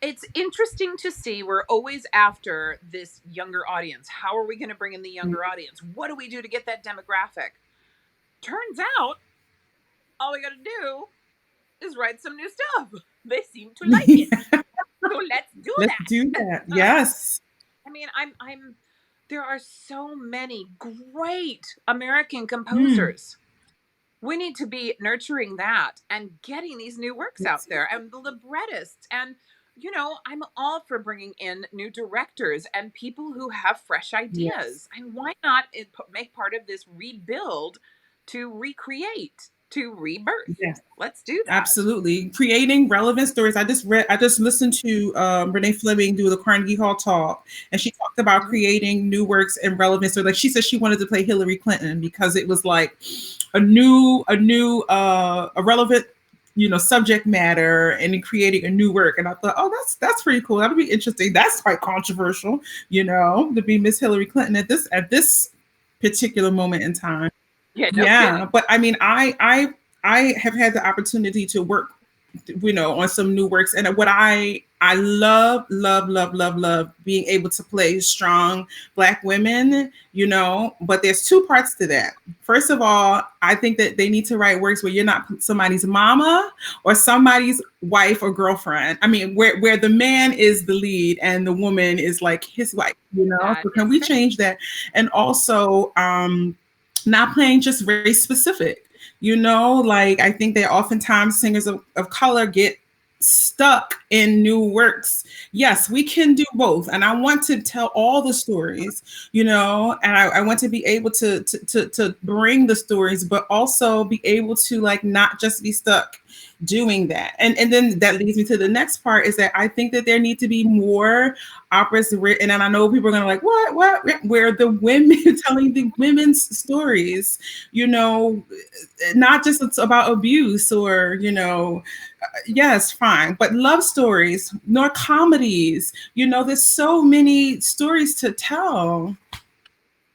B: it's interesting to see. We're always after this younger audience. How are we going to bring in the younger audience? What do we do to get that demographic? Turns out, all we got to do is write some new stuff. They seem to like it. So let's do that.
A: Yes.
B: I mean, there are so many great American composers. We need to be nurturing that and getting these new works out there, and the librettists. And, you know, I'm all for bringing in new directors and people who have fresh ideas. And why not make part of this rebuild to recreate, to rebirth? Let's do that.
A: Absolutely. Creating relevant stories. I just listened to Renee Fleming do the Carnegie Hall talk, and she talked about creating new works and relevant stories. Like, she said she wanted to play Hillary Clinton because it was like a relevant, subject matter, and in creating a new work. And I thought, oh, that's pretty cool. That'll be interesting. That's quite controversial, to be Miss Hillary Clinton at this particular moment in time.
B: Yeah.
A: But I mean, I have had the opportunity to work, on some new works, and what I love being able to play strong Black women, but there's two parts to that. First of all, I think that they need to write works where you're not somebody's mama or somebody's wife or girlfriend. I mean, where the man is the lead and the woman is like his wife, so can we change that? And also, not playing just race specific, like I think that oftentimes singers of color get stuck in new works. Yes, we can do both. And I want to tell all the stories, and I want to be able to bring the stories, but also be able to like not just be stuck doing that. And then that leads me to the next part, is that I think that there need to be more operas written, and I know people are gonna like, what, where the women telling the women's stories, not just it's about abuse or, yes, fine, but love stories, nor comedies, there's so many stories to tell.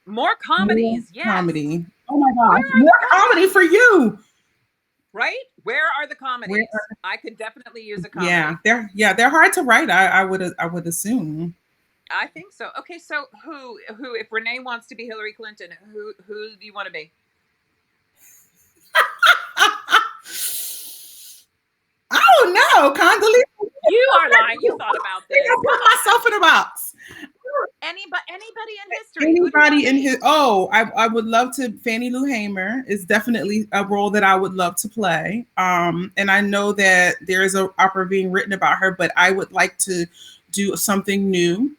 B: More comedies, yes.
A: Comedy. Oh my
B: Where
A: gosh,
B: are
A: more
B: the
A: comedy
B: comedies?
A: for you.
B: Right? Where are the
A: Where
B: comedies? I could definitely use a
A: Yeah,
B: comedy.
A: they're hard to write. I would assume.
B: I think so. Okay, so who if Renee wants to be Hillary Clinton, who do you want to be?
A: I don't know, Condoleezza.
B: You are lying. You thought about
A: I
B: this.
A: put
B: Come on.
A: myself in a box.
B: Anybody in history. Who do you want
A: Anybody
B: to
A: in
B: be?
A: his I would love to. Fannie Lou Hamer is definitely a role that I would love to play. And I know that there is a opera being written about her, but I would like to do something new.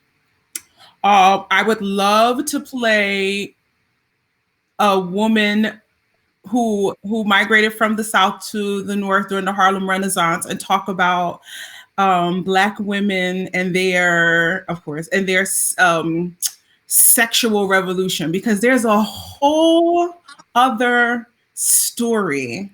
A: I would love to play a woman who migrated from the South to the North during the Harlem Renaissance and talk about Black women and their, of course, and their sexual revolution, because there's a whole other story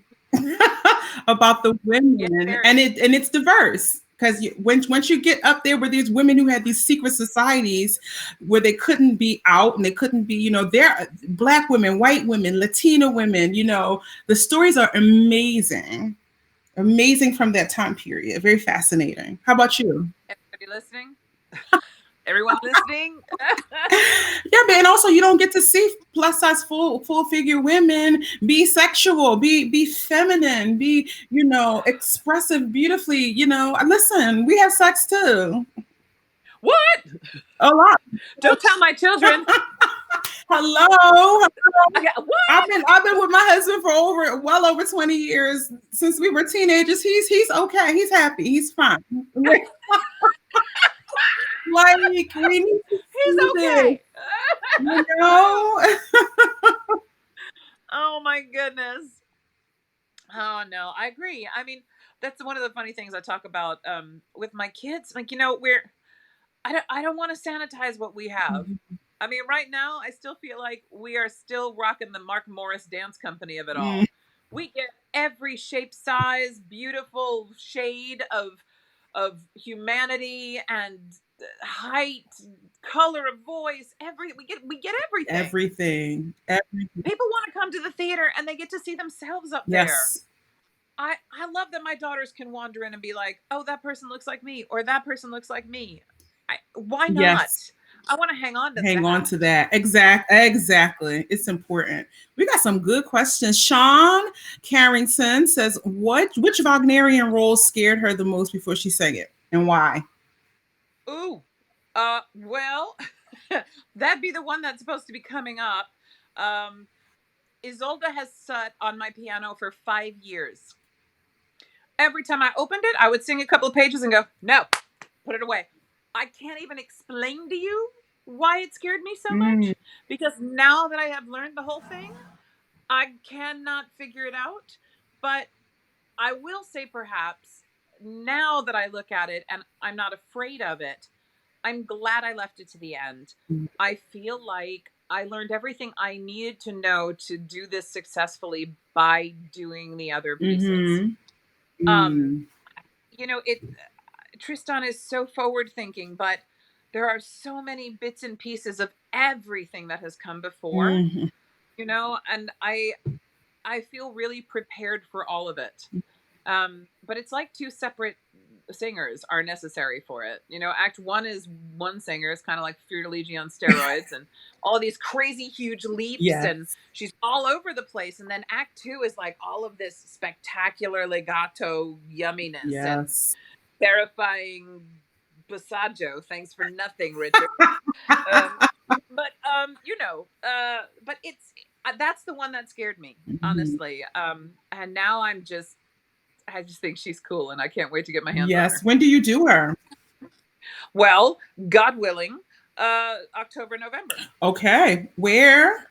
A: about the
B: Yeah,
A: women,
B: there
A: and
B: is.
A: it's diverse. Because once you get up there, where these women who had these secret societies where they couldn't be out and they couldn't be, they're Black women, white women, Latina women, the stories are amazing, amazing from that time period. Very fascinating. How about you?
B: Everybody listening? Everyone listening?
A: Yeah, but and also you don't get to see plus size full figure women be sexual, be feminine, be expressive beautifully. Listen, we have sex too.
B: What?
A: A lot.
B: Don't tell my children.
A: Hello.
B: Okay,
A: I've
B: what?
A: been I've been with my husband for well over 20 years, since we were teenagers. He's okay. He's happy. He's fine. Like, we need to
B: He's
A: see this,
B: okay.
A: you know?
B: Oh my goodness. Oh no, I agree. I mean, that's one of the funny things I talk about with my kids. Like, I don't want to sanitize what we have. I mean, right now, I still feel like we are still rocking the Mark Morris Dance Company of it
A: Mm,
B: all. We get every shape, size, beautiful shade of humanity and height, color of voice. We get everything.
A: everything. Everything.
B: People want to come to the theater and they get to see themselves up there.
A: Yes.
B: I love that my daughters can wander in and be like, "Oh, that person looks like me," or "That person looks like me." Why not?
A: Yes.
B: I want to hang on to
A: Hang on
B: that.
A: to that. Exactly. It's important. We got some good questions. Sean Carrington says, which Wagnerian role scared her the most before she sang it, and why?
B: Ooh, well, that'd be the one that's supposed to be coming up. Um, Isolde has sat on my piano for 5 years. Every time I opened it, I would sing a couple of pages and go, "No, put it away." I can't even explain to you why it scared me so
A: Mm,
B: much, because now that I have learned the whole thing, I cannot figure it out. But I will say, perhaps, now that I look at it and I'm not afraid of it, I'm glad I left it to the end. I feel like I learned everything I needed to know to do this successfully by doing the other pieces.
A: mm-hmm.
B: Um,
A: Mm,
B: it Tristan is so forward thinking, but there are so many bits and pieces of everything that has come before,
A: mm,
B: and I feel really prepared for all of it. But it's like two separate singers are necessary for it. Act one is one singer, is kind of like Fiordiligi on steroids, and all these crazy huge leaps, and
A: yes.
B: she's all over the place. And then Act two is like all of this spectacular legato yumminess and
A: Yes.
B: terrifying passaggio. Thanks for nothing, Richard. Um, but that's the one that scared me,
A: Mhm.
B: honestly. And now I just think she's cool, and I can't wait to get my hands on
A: Yes.
B: her.
A: When do you do her?
B: Well, God willing, October, November
A: Okay. Where?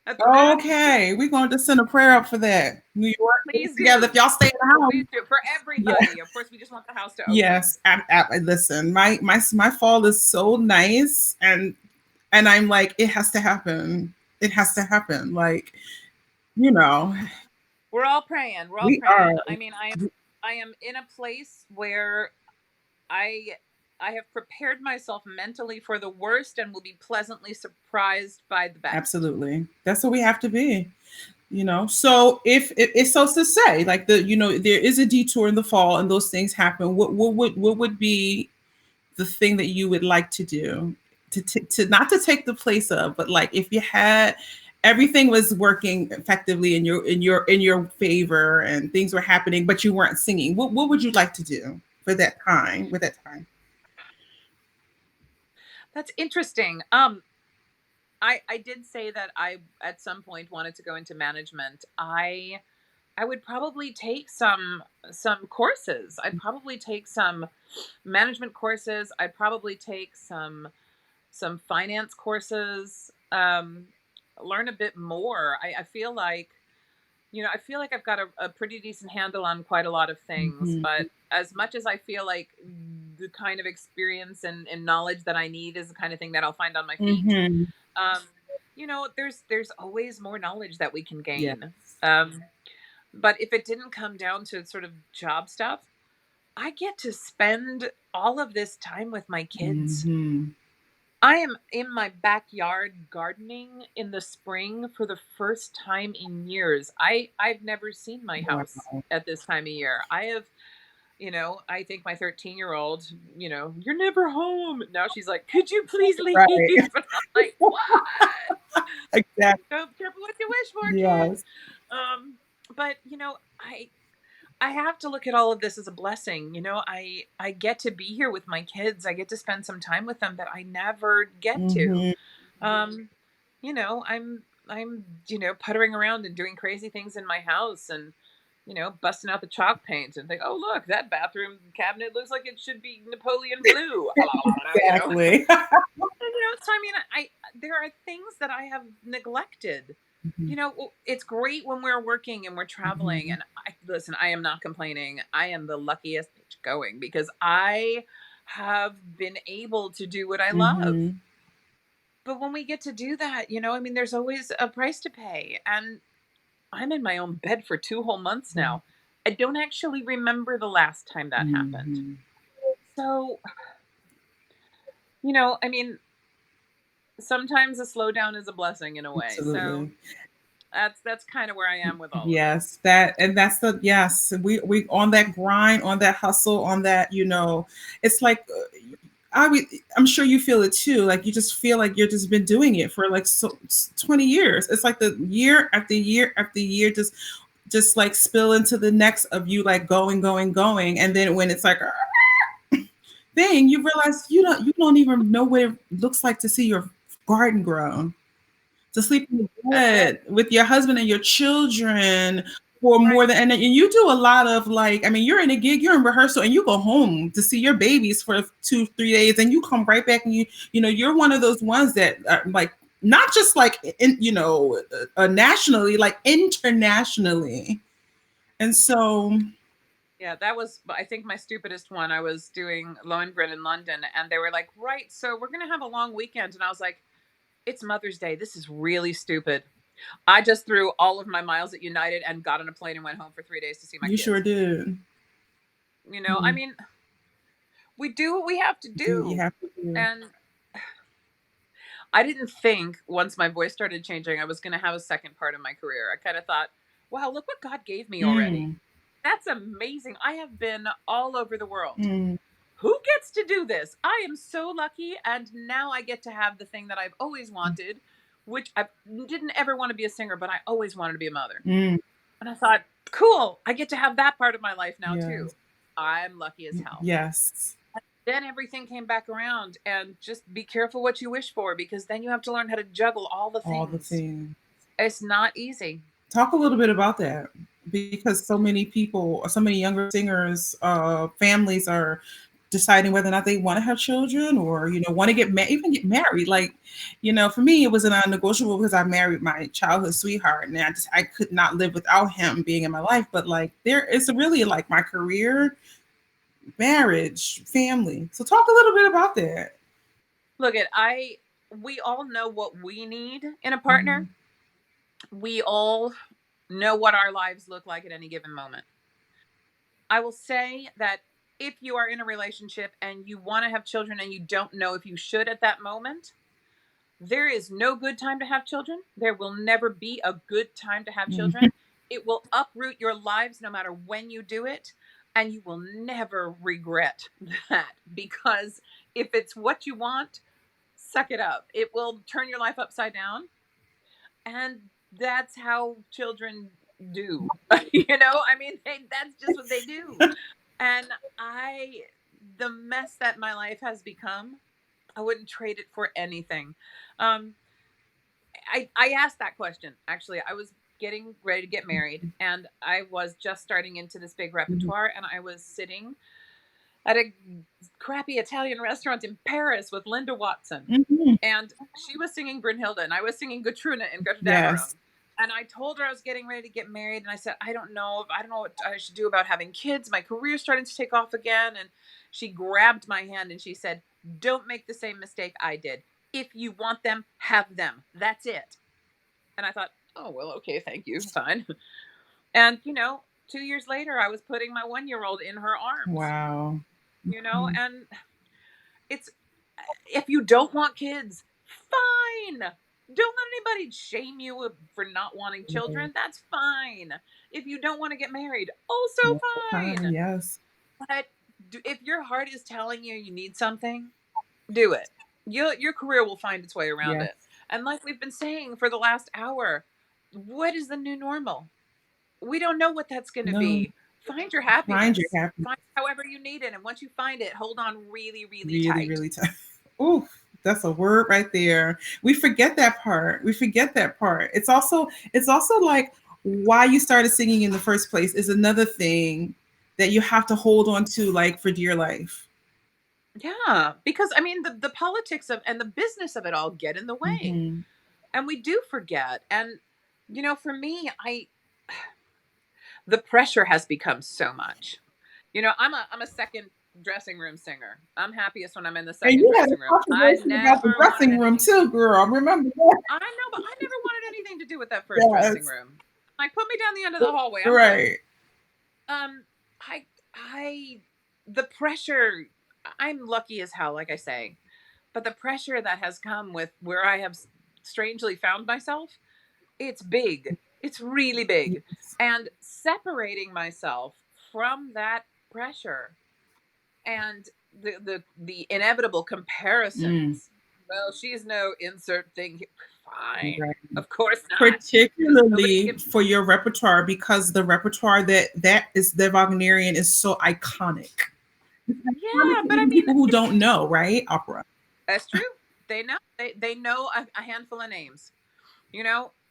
B: at the Ritz.
A: Okay. We're going to send a prayer up for that. New York, get it
B: Please
A: together. If
B: do.
A: y'all stay in the house.
B: Please do for
A: Yeah.
B: everybody. Of course, we just want the house to open.
A: Yes. Listen, my fall is so nice, and I'm like, it has to happen. It has to happen. Like, you know,
B: We're all praying. We're all
A: we are.
B: praying. I mean, I am in a place where I I have prepared myself mentally for the worst and will be pleasantly surprised by the best.
A: Absolutely. That's what we have to be. So if it's so to say, like, there is a detour in the fall and those things happen, what would be the thing that you would like to do to not to take the place of, but like if you had everything was working effectively in your favor and things were happening but you weren't singing, what would you like to do for that time with that time?
B: That's interesting. I did say that I at some point wanted to go into management. I would probably take some courses. I'd probably take some management courses. I'd probably take some finance courses. Learn a bit more. I feel like, I feel like I've got a pretty decent handle on quite a lot of things,
A: Mhm.
B: but as much as I feel like the kind of experience and knowledge that I need is the kind of thing that I'll find on my feet,
A: Mhm.
B: um, there's always more knowledge that we can
A: Yes.
B: gain. Um, but if it didn't come down to sort of job stuff, I get to spend all of this time with my kids.
A: Mhm.
B: I am in my backyard gardening in the spring for the first time in years. I've never seen my house
A: Wow.
B: at this time of year. I think my 13-year-old, you're never home. Now she's like, could you please leave?
A: Right.
B: And I'm like, what?
A: Exactly.
B: So careful what you wish for, kid.
A: Yes.
B: But I have to look at all of this as a blessing. I get to be here with my kids. I get to spend some time with them that I never get to.
A: Mhm.
B: Um, I'm puttering around and doing crazy things in my house and busting out the chalk paint and think, oh look, that bathroom cabinet looks like it should be Napoleon blue.
A: Exactly.
B: So I mean, I there are things that I have neglected.
A: Mhm.
B: It's great when we're working and we're traveling.
A: Mhm.
B: And listen, I am not complaining. I am the luckiest bitch going because I have been able to do what I love.
A: Mhm.
B: But when we get to do that, I mean, there's always a price to pay. And I'm in my own bed for 2 whole months now. I don't actually remember the last time that happened.
A: Mhm.
B: So, I mean, sometimes a slowdown is a blessing in a way. So
A: Absolutely.
B: that's kind of where I am with all of it.
A: Yes, that's the yes. We on that grind, on that hustle, on that. It's like I'm sure you feel it too. Like you just feel like you've just been doing it for like 20 years. It's like the year after year after year, just like spill into the next of you like going, going, going, and then when it's like thing, you realize you don't even know what it looks like to see your garden grown, to sleep in the
B: That's it.
A: bed with your husband and your children for more
B: Right.
A: than, and you do a lot of like, I mean, you're in a gig, you're in rehearsal, and you go home to see your babies for 2-3 days, and you come right back, and you're one of those ones that are like not just like nationally, like internationally, and so
B: Yeah, that was, I think, my stupidest one. I was doing Lohengrin in London, and they were like, right, so we're going to have a long weekend. And I was like, it's Mother's Day. This is really stupid. I just threw all of my miles at United and got on a plane and went home for 3 days to see my
A: you sure
B: kids.
A: did.
B: I mean, we do what we have to
A: Do what you
B: do.
A: have to do.
B: And I didn't think once my voice started changing, I was going to have a second part of my career. I kind of thought, wow, look what God gave me already.
A: Mm,
B: That's amazing. I have been all over the world.
A: mm,
B: Who gets to do this? I am so lucky. And now I get to have the thing that I've always wanted, which I didn't ever want to be a singer, but I always wanted to be a mother.
A: mm,
B: And I thought, cool, I get to have that part of my life now too.
A: yes,
B: I'm lucky as hell.
A: yes,
B: Then everything came back around, and just be careful what you wish for, because then you have to learn how to juggle all the
A: all the
B: things.
A: things.
B: It's not easy.
A: Talk a little bit about that, because so many people, so many younger singers, families are deciding whether or not they want to have children, or want to even get married. Like, for me, it was a non-negotiable because I married my childhood sweetheart, and I could not live without him being in my life. But like, there is really like my career, marriage, family. So talk a little bit about that.
B: Look at we all know what we need in a partner.
A: Mhm.
B: We all know what our lives look like at any given moment. I will say that if you are in a relationship and you want to have children and you don't know if you should at that moment, there is no good time to have children. There will never be a good time to have
A: Mhm.
B: children. It will uproot your lives no matter when you do it. And you will never regret that, because if it's what you want, suck it up. It will turn your life upside down. And that's how children do. I mean, that's just what they do. And the mess that my life has become, I wouldn't trade it for anything. Um, I asked that question. Actually, I was getting ready to get married, and I was just starting into this big
A: Mhm.
B: repertoire, and I was sitting at a crappy Italian restaurant in Paris with Linda Watson.
A: Mhm.
B: And she was singing Brunhilde, and I was singing Gutruna in
A: Yes.
B: Götterdämmerung. And I told her I was getting ready to get married, and I said, I don't know what I should do about having kids. My career's starting to take off again. And she grabbed my hand and she said, don't make the same mistake I did. If you want them, have them. That's it. And I thought, oh, well, okay, thank you. Fine. And, 2 years later, I was putting my 1-year-old in her arms,
A: Wow. Mhm.
B: and it's, if you don't want kids, fine. Don't let anybody shame you for not wanting
A: Right.
B: children. That's fine. If you don't want to get married, also
A: Yes.
B: fine.
A: Yes.
B: But if your heart is telling you you need something, do it. Your career will find its way around
A: Yes.
B: it. And like we've been saying for the last hour, what is the new normal? We don't know what that's going to
A: No.
B: be. Find your
A: Find your
B: happiness.
A: happiness.
B: Find however you need it. And once you find it, hold on really, really
A: Really,
B: tight.
A: really tough. Ooh, that's a word right there. We forget that part. We forget that part. It's also like why you started singing in the first place is another thing that you have to hold on to like for dear life.
B: Yeah, because I mean the politics of and the business of it all get in the way.
A: Hmm.
B: And we do forget. And for me, I the pressure has become so much. I'm a second dressing room singer. I'm happiest when I'm in the
A: And
B: second
A: you had a
B: dressing room. I
A: controversy about the
B: never wanted
A: dressing room
B: anything to
A: too, girl. Remember that?
B: I know, but I never wanted anything to do with that first dressing
A: Yes.
B: room. Like, put me down the end of the hallway. I'm good.
A: Right.
B: Um, I, the pressure. I'm lucky as hell, like I say, but the pressure that has come with where I have strangely found myself, it's big. It's really big,
A: Yes.
B: and separating myself from that pressure and the inevitable
A: Mm,
B: comparisons. Well, she's no insert thing. Fine,
A: right.
B: of course not. Because nobody
A: Particularly
B: gives.
A: for your repertoire, because the repertoire that is the Wagnerian is so iconic. It's iconic
B: Yeah,
A: to
B: but I
A: even
B: mean,
A: people who don't know, right? Opera.
B: that's true. They know. They know a handful of names.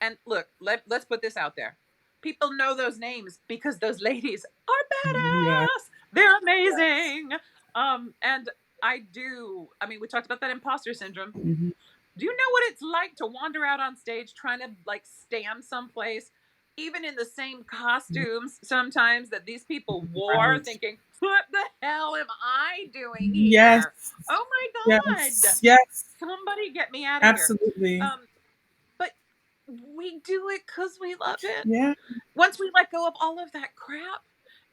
B: And look, let's put this out there. People know those names because those ladies are
A: Yes.
B: badass. They're
A: Yes.
B: amazing. And I do. I mean, we talked about that imposter syndrome.
A: Mhm.
B: Do you know what it's like to wander out on stage trying to like stand someplace, even in the same costumes sometimes that these people wore,
A: Right.
B: thinking, what the hell am I doing
A: Yes.
B: here? Oh my God.
A: Yes. Yes.
B: Somebody get me out of here.
A: Absolutely.
B: Um, but we do it because we love it.
A: Yeah.
B: Once we let go of all of that crap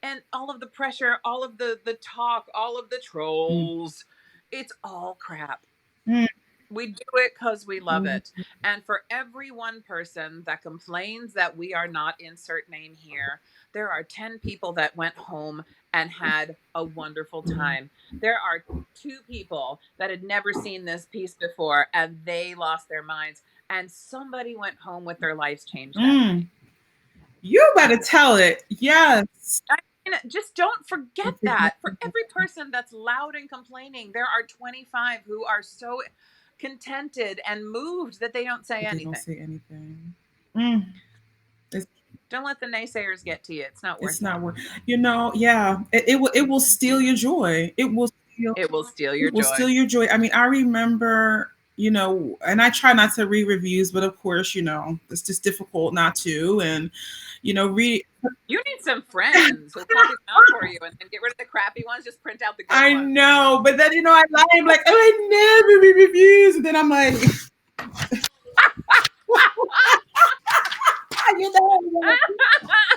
B: and all of the pressure, all of the talk, all of the
A: Mm.
B: trolls, it's all crap.
A: Mm.
B: We do it because we love
A: Mm.
B: it. And for every one person that complains that we are not insert name here, there are 10 people that went home and had a wonderful time. There are 2 people that had never seen this piece before and they lost their minds. And somebody went home with their lives changed that
A: Mm.
B: night.
A: You better tell it. Yes.
B: I mean, just don't forget that. For every person that's loud and complaining, there are 25 who are so contented and moved that they don't say
A: But they don't
B: anything.
A: say anything. Mm. It's,
B: Don't let the naysayers get to you. It's not
A: it's
B: worth it.
A: not worth. Yeah. It will steal your joy.
B: It will steal your
A: It will steal
B: joy.
A: your joy. I mean, I remember, and I try not to read reviews, but of course, it's just difficult not to. And read.
B: You need some friends who'll point it out for you and then get rid of the crappy ones. Just print out the good
A: I
B: ones.
A: know, but then I lie. I'm like, oh, I never read reviews, and then I'm like, you know,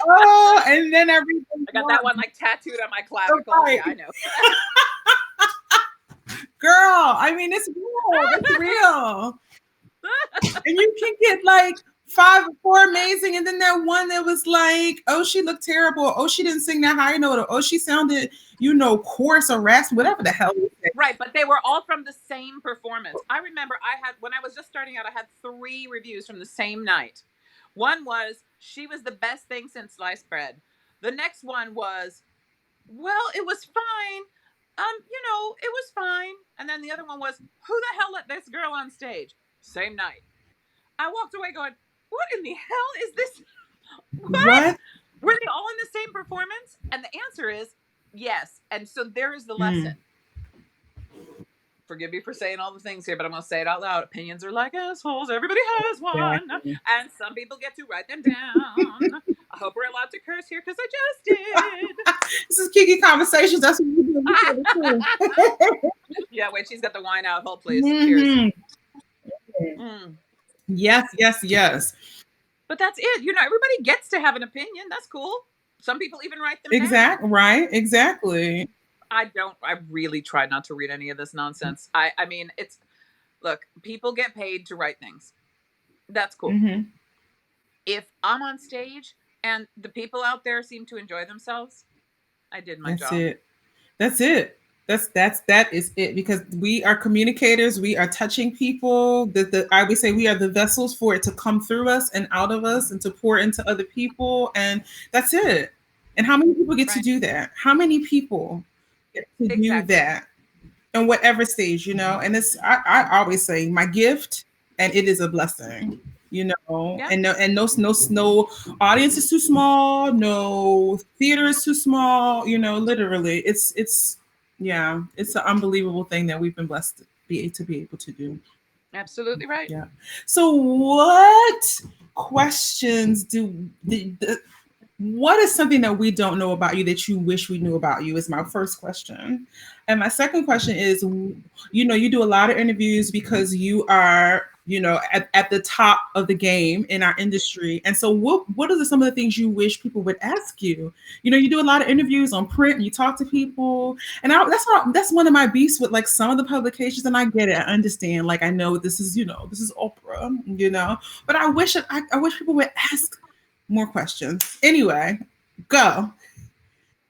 A: oh, and then I read them
B: I got that one like tattooed on my clavicle.
A: Right.
B: Yeah, I know.
A: Girl, I mean, it's real. It's real. And you can get like 4 amazing, and then that one that was like, oh, she looked terrible. Oh, she didn't sing that high note. Or, oh, she sounded, coarse or raspy, whatever the hell.
B: Right, but they were all from the same performance. I remember when I was just starting out, I had 3 reviews from the same night. One was, she was the best thing since sliced bread. The next one was, well, it was fine. It was fine. And then the other one was, who the hell let this girl on stage? Same night. I walked away going, what in the hell is this? What? Were they all in the same performance? And the answer is yes. And so there is the lesson. Forgive me for saying all the things here, but I'm going to say it out loud. Opinions are like assholes. Everybody has one. Exactly. And some people get to write them down. I hope we're allowed to curse here because I just did.
A: This is Kiki Konversations. That's what we do.
B: Yeah, wait, she's got the wine out. Hold, please. Cheers.
A: Yes, yes, yes.
B: But that's it. Everybody gets to have an opinion. That's cool. Some people even write them
A: down. Right, exactly.
B: I really try not to read any of this nonsense. I mean, look, people get paid to write things. That's cool. If I'm on stage and the people out there seem to enjoy themselves, I did my job.
A: That's it. That is it, because we are communicators. We are touching people. I would say we are the vessels for it to come through us and out of us and to pour into other people. And that's it. And how many people get to do that? How many people get to do that on whatever stage, and I always say my gift, and it is a blessing, and no audience is too small, no theater is too small, literally it's an unbelievable thing that we've been blessed to be able to do.
B: Absolutely right.
A: Yeah. So what questions what is something that we don't know about you that you wish we knew about you, is my first question. And my second question is, you do a lot of interviews because you are, at the top of the game in our industry. And so what are some of the things you wish people would ask you? You do a lot of interviews on print and you talk to people. And that's one of my beefs with like some of the publications. And I get it. I understand. Like, I know this is Oprah, but I wish people would ask more questions. Anyway, go.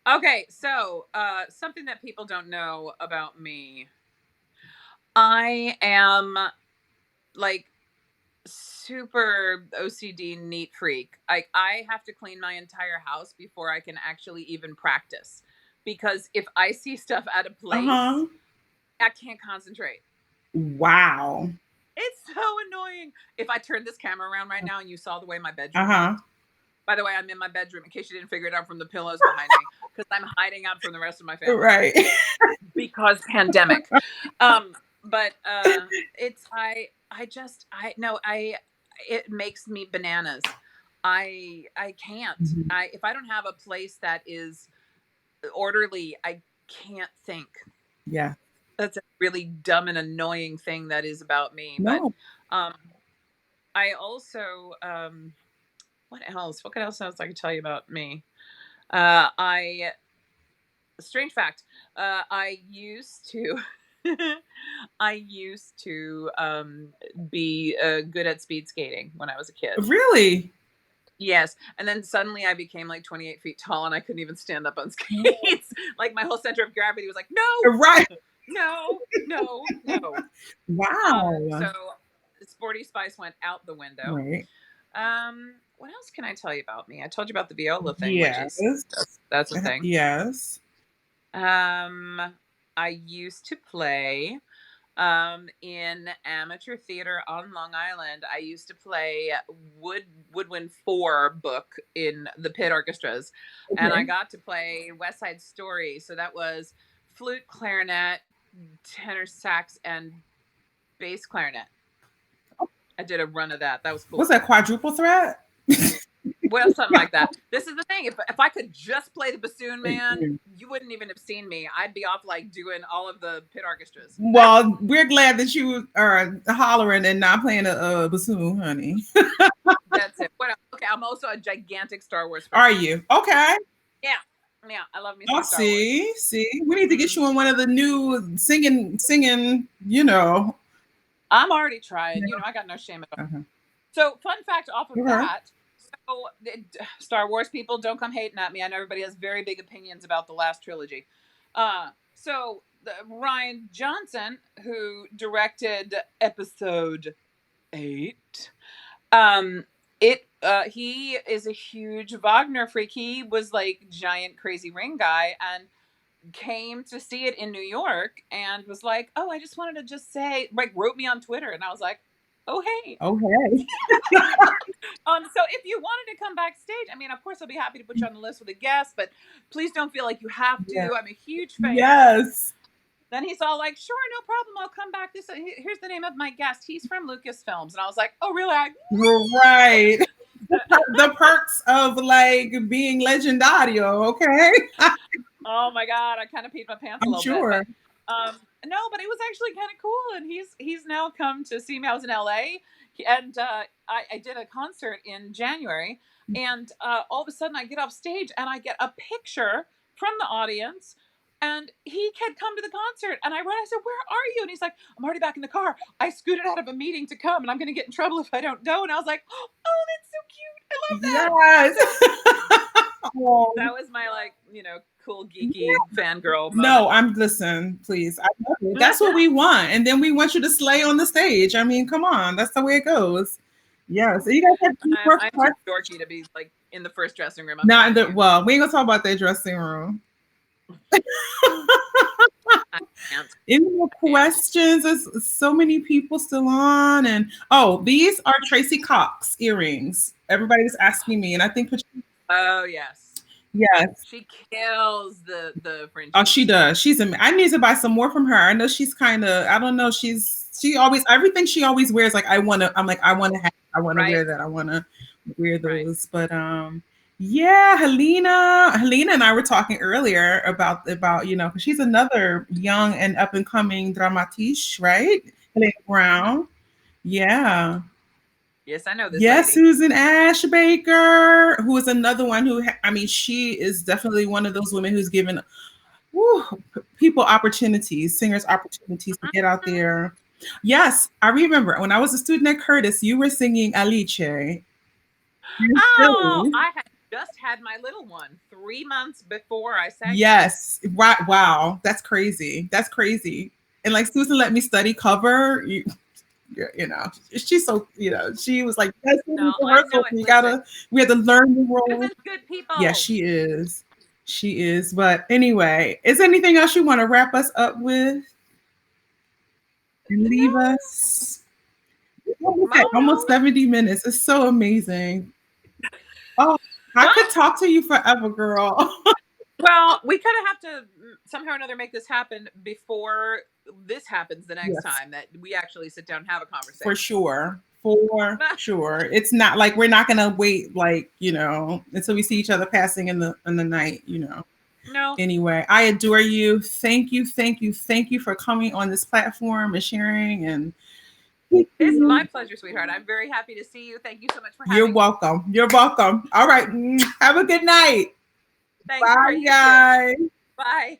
B: Okay, so something that people don't know about me. I am like super OCD neat freak. I have to clean my entire house before I can actually even practice. Because if I see stuff out of place, I can't concentrate.
A: Wow.
B: It's so annoying. If I turn this camera around right now and you saw the way my bedroom looked. By the way, I'm in my bedroom, in case you didn't figure it out from the pillows behind me, because I'm hiding out from the rest of my family.
A: Right.
B: Because pandemic. But it makes me bananas. I can't. If I don't have a place that is orderly, I can't think.
A: Yeah.
B: That's a really dumb and annoying thing that is about me.
A: No.
B: But I also what else I can tell you about me? Strange fact, I used to be good at speed skating when I was a kid.
A: Really?
B: Yes. And then suddenly I became like 28 feet tall and I couldn't even stand up on skates. Like my whole center of gravity was like, no,
A: right.
B: No.
A: Wow.
B: So Sporty Spice went out the window.
A: Right.
B: What else can I tell you about me? I told you about the viola thing,
A: yes.
B: which is that's a thing.
A: Yes.
B: I used to play in amateur theater on Long Island. I used to play Woodwind 4 book in the pit orchestras. Okay. And I got to play West Side Story. So that was flute, clarinet, tenor sax, and bass clarinet. I did a run of that. That was cool.
A: Was that quadruple threat?
B: Well, something like that. This is the thing. If I could just play the bassoon, man, you wouldn't even have seen me. I'd be off like doing all of the pit orchestras.
A: Well, we're glad that you are hollering and not playing a bassoon, honey.
B: That's it. Okay, I'm also a gigantic Star Wars fan.
A: Are you? Okay.
B: Yeah. Yeah, I love me
A: Oh,
B: some Star Wars.
A: see, we need to get you on one of the new singing.
B: I'm already trying. I got no shame at all.
A: Uh-huh.
B: So, fun fact off of
A: Okay.
B: that. So, Star Wars people, don't come hating at me. I know everybody has very big opinions about the last trilogy. Ryan Johnson, who directed Episode 8, he is a huge Wagner freak. He was like giant crazy ring guy and came to see it in New York and was like, "Oh, I just wanted to just say," like wrote me on Twitter, and I was like, "Oh hey."
A: Okay.
B: So if you wanted to come backstage, I mean, of course, I'll be happy to put you on the list with a guest, but please don't feel like you have to.
A: Yeah.
B: I'm a huge fan.
A: Yes.
B: Then he's all like, "Sure, no problem. I'll come back. Here's the name of my guest. He's from Lucasfilms." And I was like, "Oh, really?"
A: Right. The perks of like being legendario, okay?
B: Oh my god, I kind of peed my pants a
A: I'm
B: little
A: sure.
B: bit. But no, but it was actually kind of cool, and he's now come to see me. I was in LA, and I did a concert in January, and all of a sudden I get off stage and I get a picture from the audience. And he had come to the concert, and I said, "Where are you?" And he's like, "I'm already back in the car. I scooted out of a meeting to come, and I'm going to get in trouble if I don't go." And I was like, "Oh, that's so cute. I love that."
A: Yes. Oh.
B: That was my cool geeky fangirl moment.
A: No, listen, please. I love it. That's what we want. And then we want you to slay on the stage. I mean, come on. That's the way it goes. Yeah. So you guys have to work
B: I'm
A: hard.
B: too dorky to be like in the first dressing room.
A: Not well, we ain't gonna talk about that dressing room. Any more questions? There's so many people still on. And these are Tracy Cox earrings. Everybody's asking me, and I think
B: oh yes.
A: Yes.
B: She kills the fringe.
A: Oh, she does. I need to buy some more from her. I know she's kind of, I don't know, she always, everything she always wears, like I want to wear that. I want to wear those. Right. But yeah, Helena and I were talking earlier about because she's another young and up and coming dramatische, right? Helena Brown. Yeah.
B: Yes, I know this lady.
A: Susan Ashbaker, who is another one who, she is definitely one of those women who's given people opportunities, singers opportunities to get out there. Yes, I remember when I was a student at Curtis, you were singing Alice.
B: Oh, I had just had my little one 3 months before I sang.
A: Yes, right. Wow, that's crazy. That's crazy. And like Susan let me study cover. She's so, she was like, that's we had to learn the role.
B: Susan's good people.
A: Yeah, she is. She is. But anyway, is there anything else you want to wrap us up with? And leave us? Almost 70 minutes. It's so amazing. Oh, I could talk to you forever, girl.
B: Well, we kind of have to somehow or another make this happen before this happens the next time that we actually sit down and have a conversation.
A: For sure. For sure. It's not like we're not going to wait until we see each other passing in the night,
B: No.
A: Anyway, I adore you. Thank you. Thank you. Thank you for coming on this platform and sharing. And
B: it's my pleasure, sweetheart. I'm very happy to see you. Thank you so much for having me.
A: You're welcome. You're welcome. All right. Have a good night.
B: Thanks.
A: Bye, guys.
B: Bye.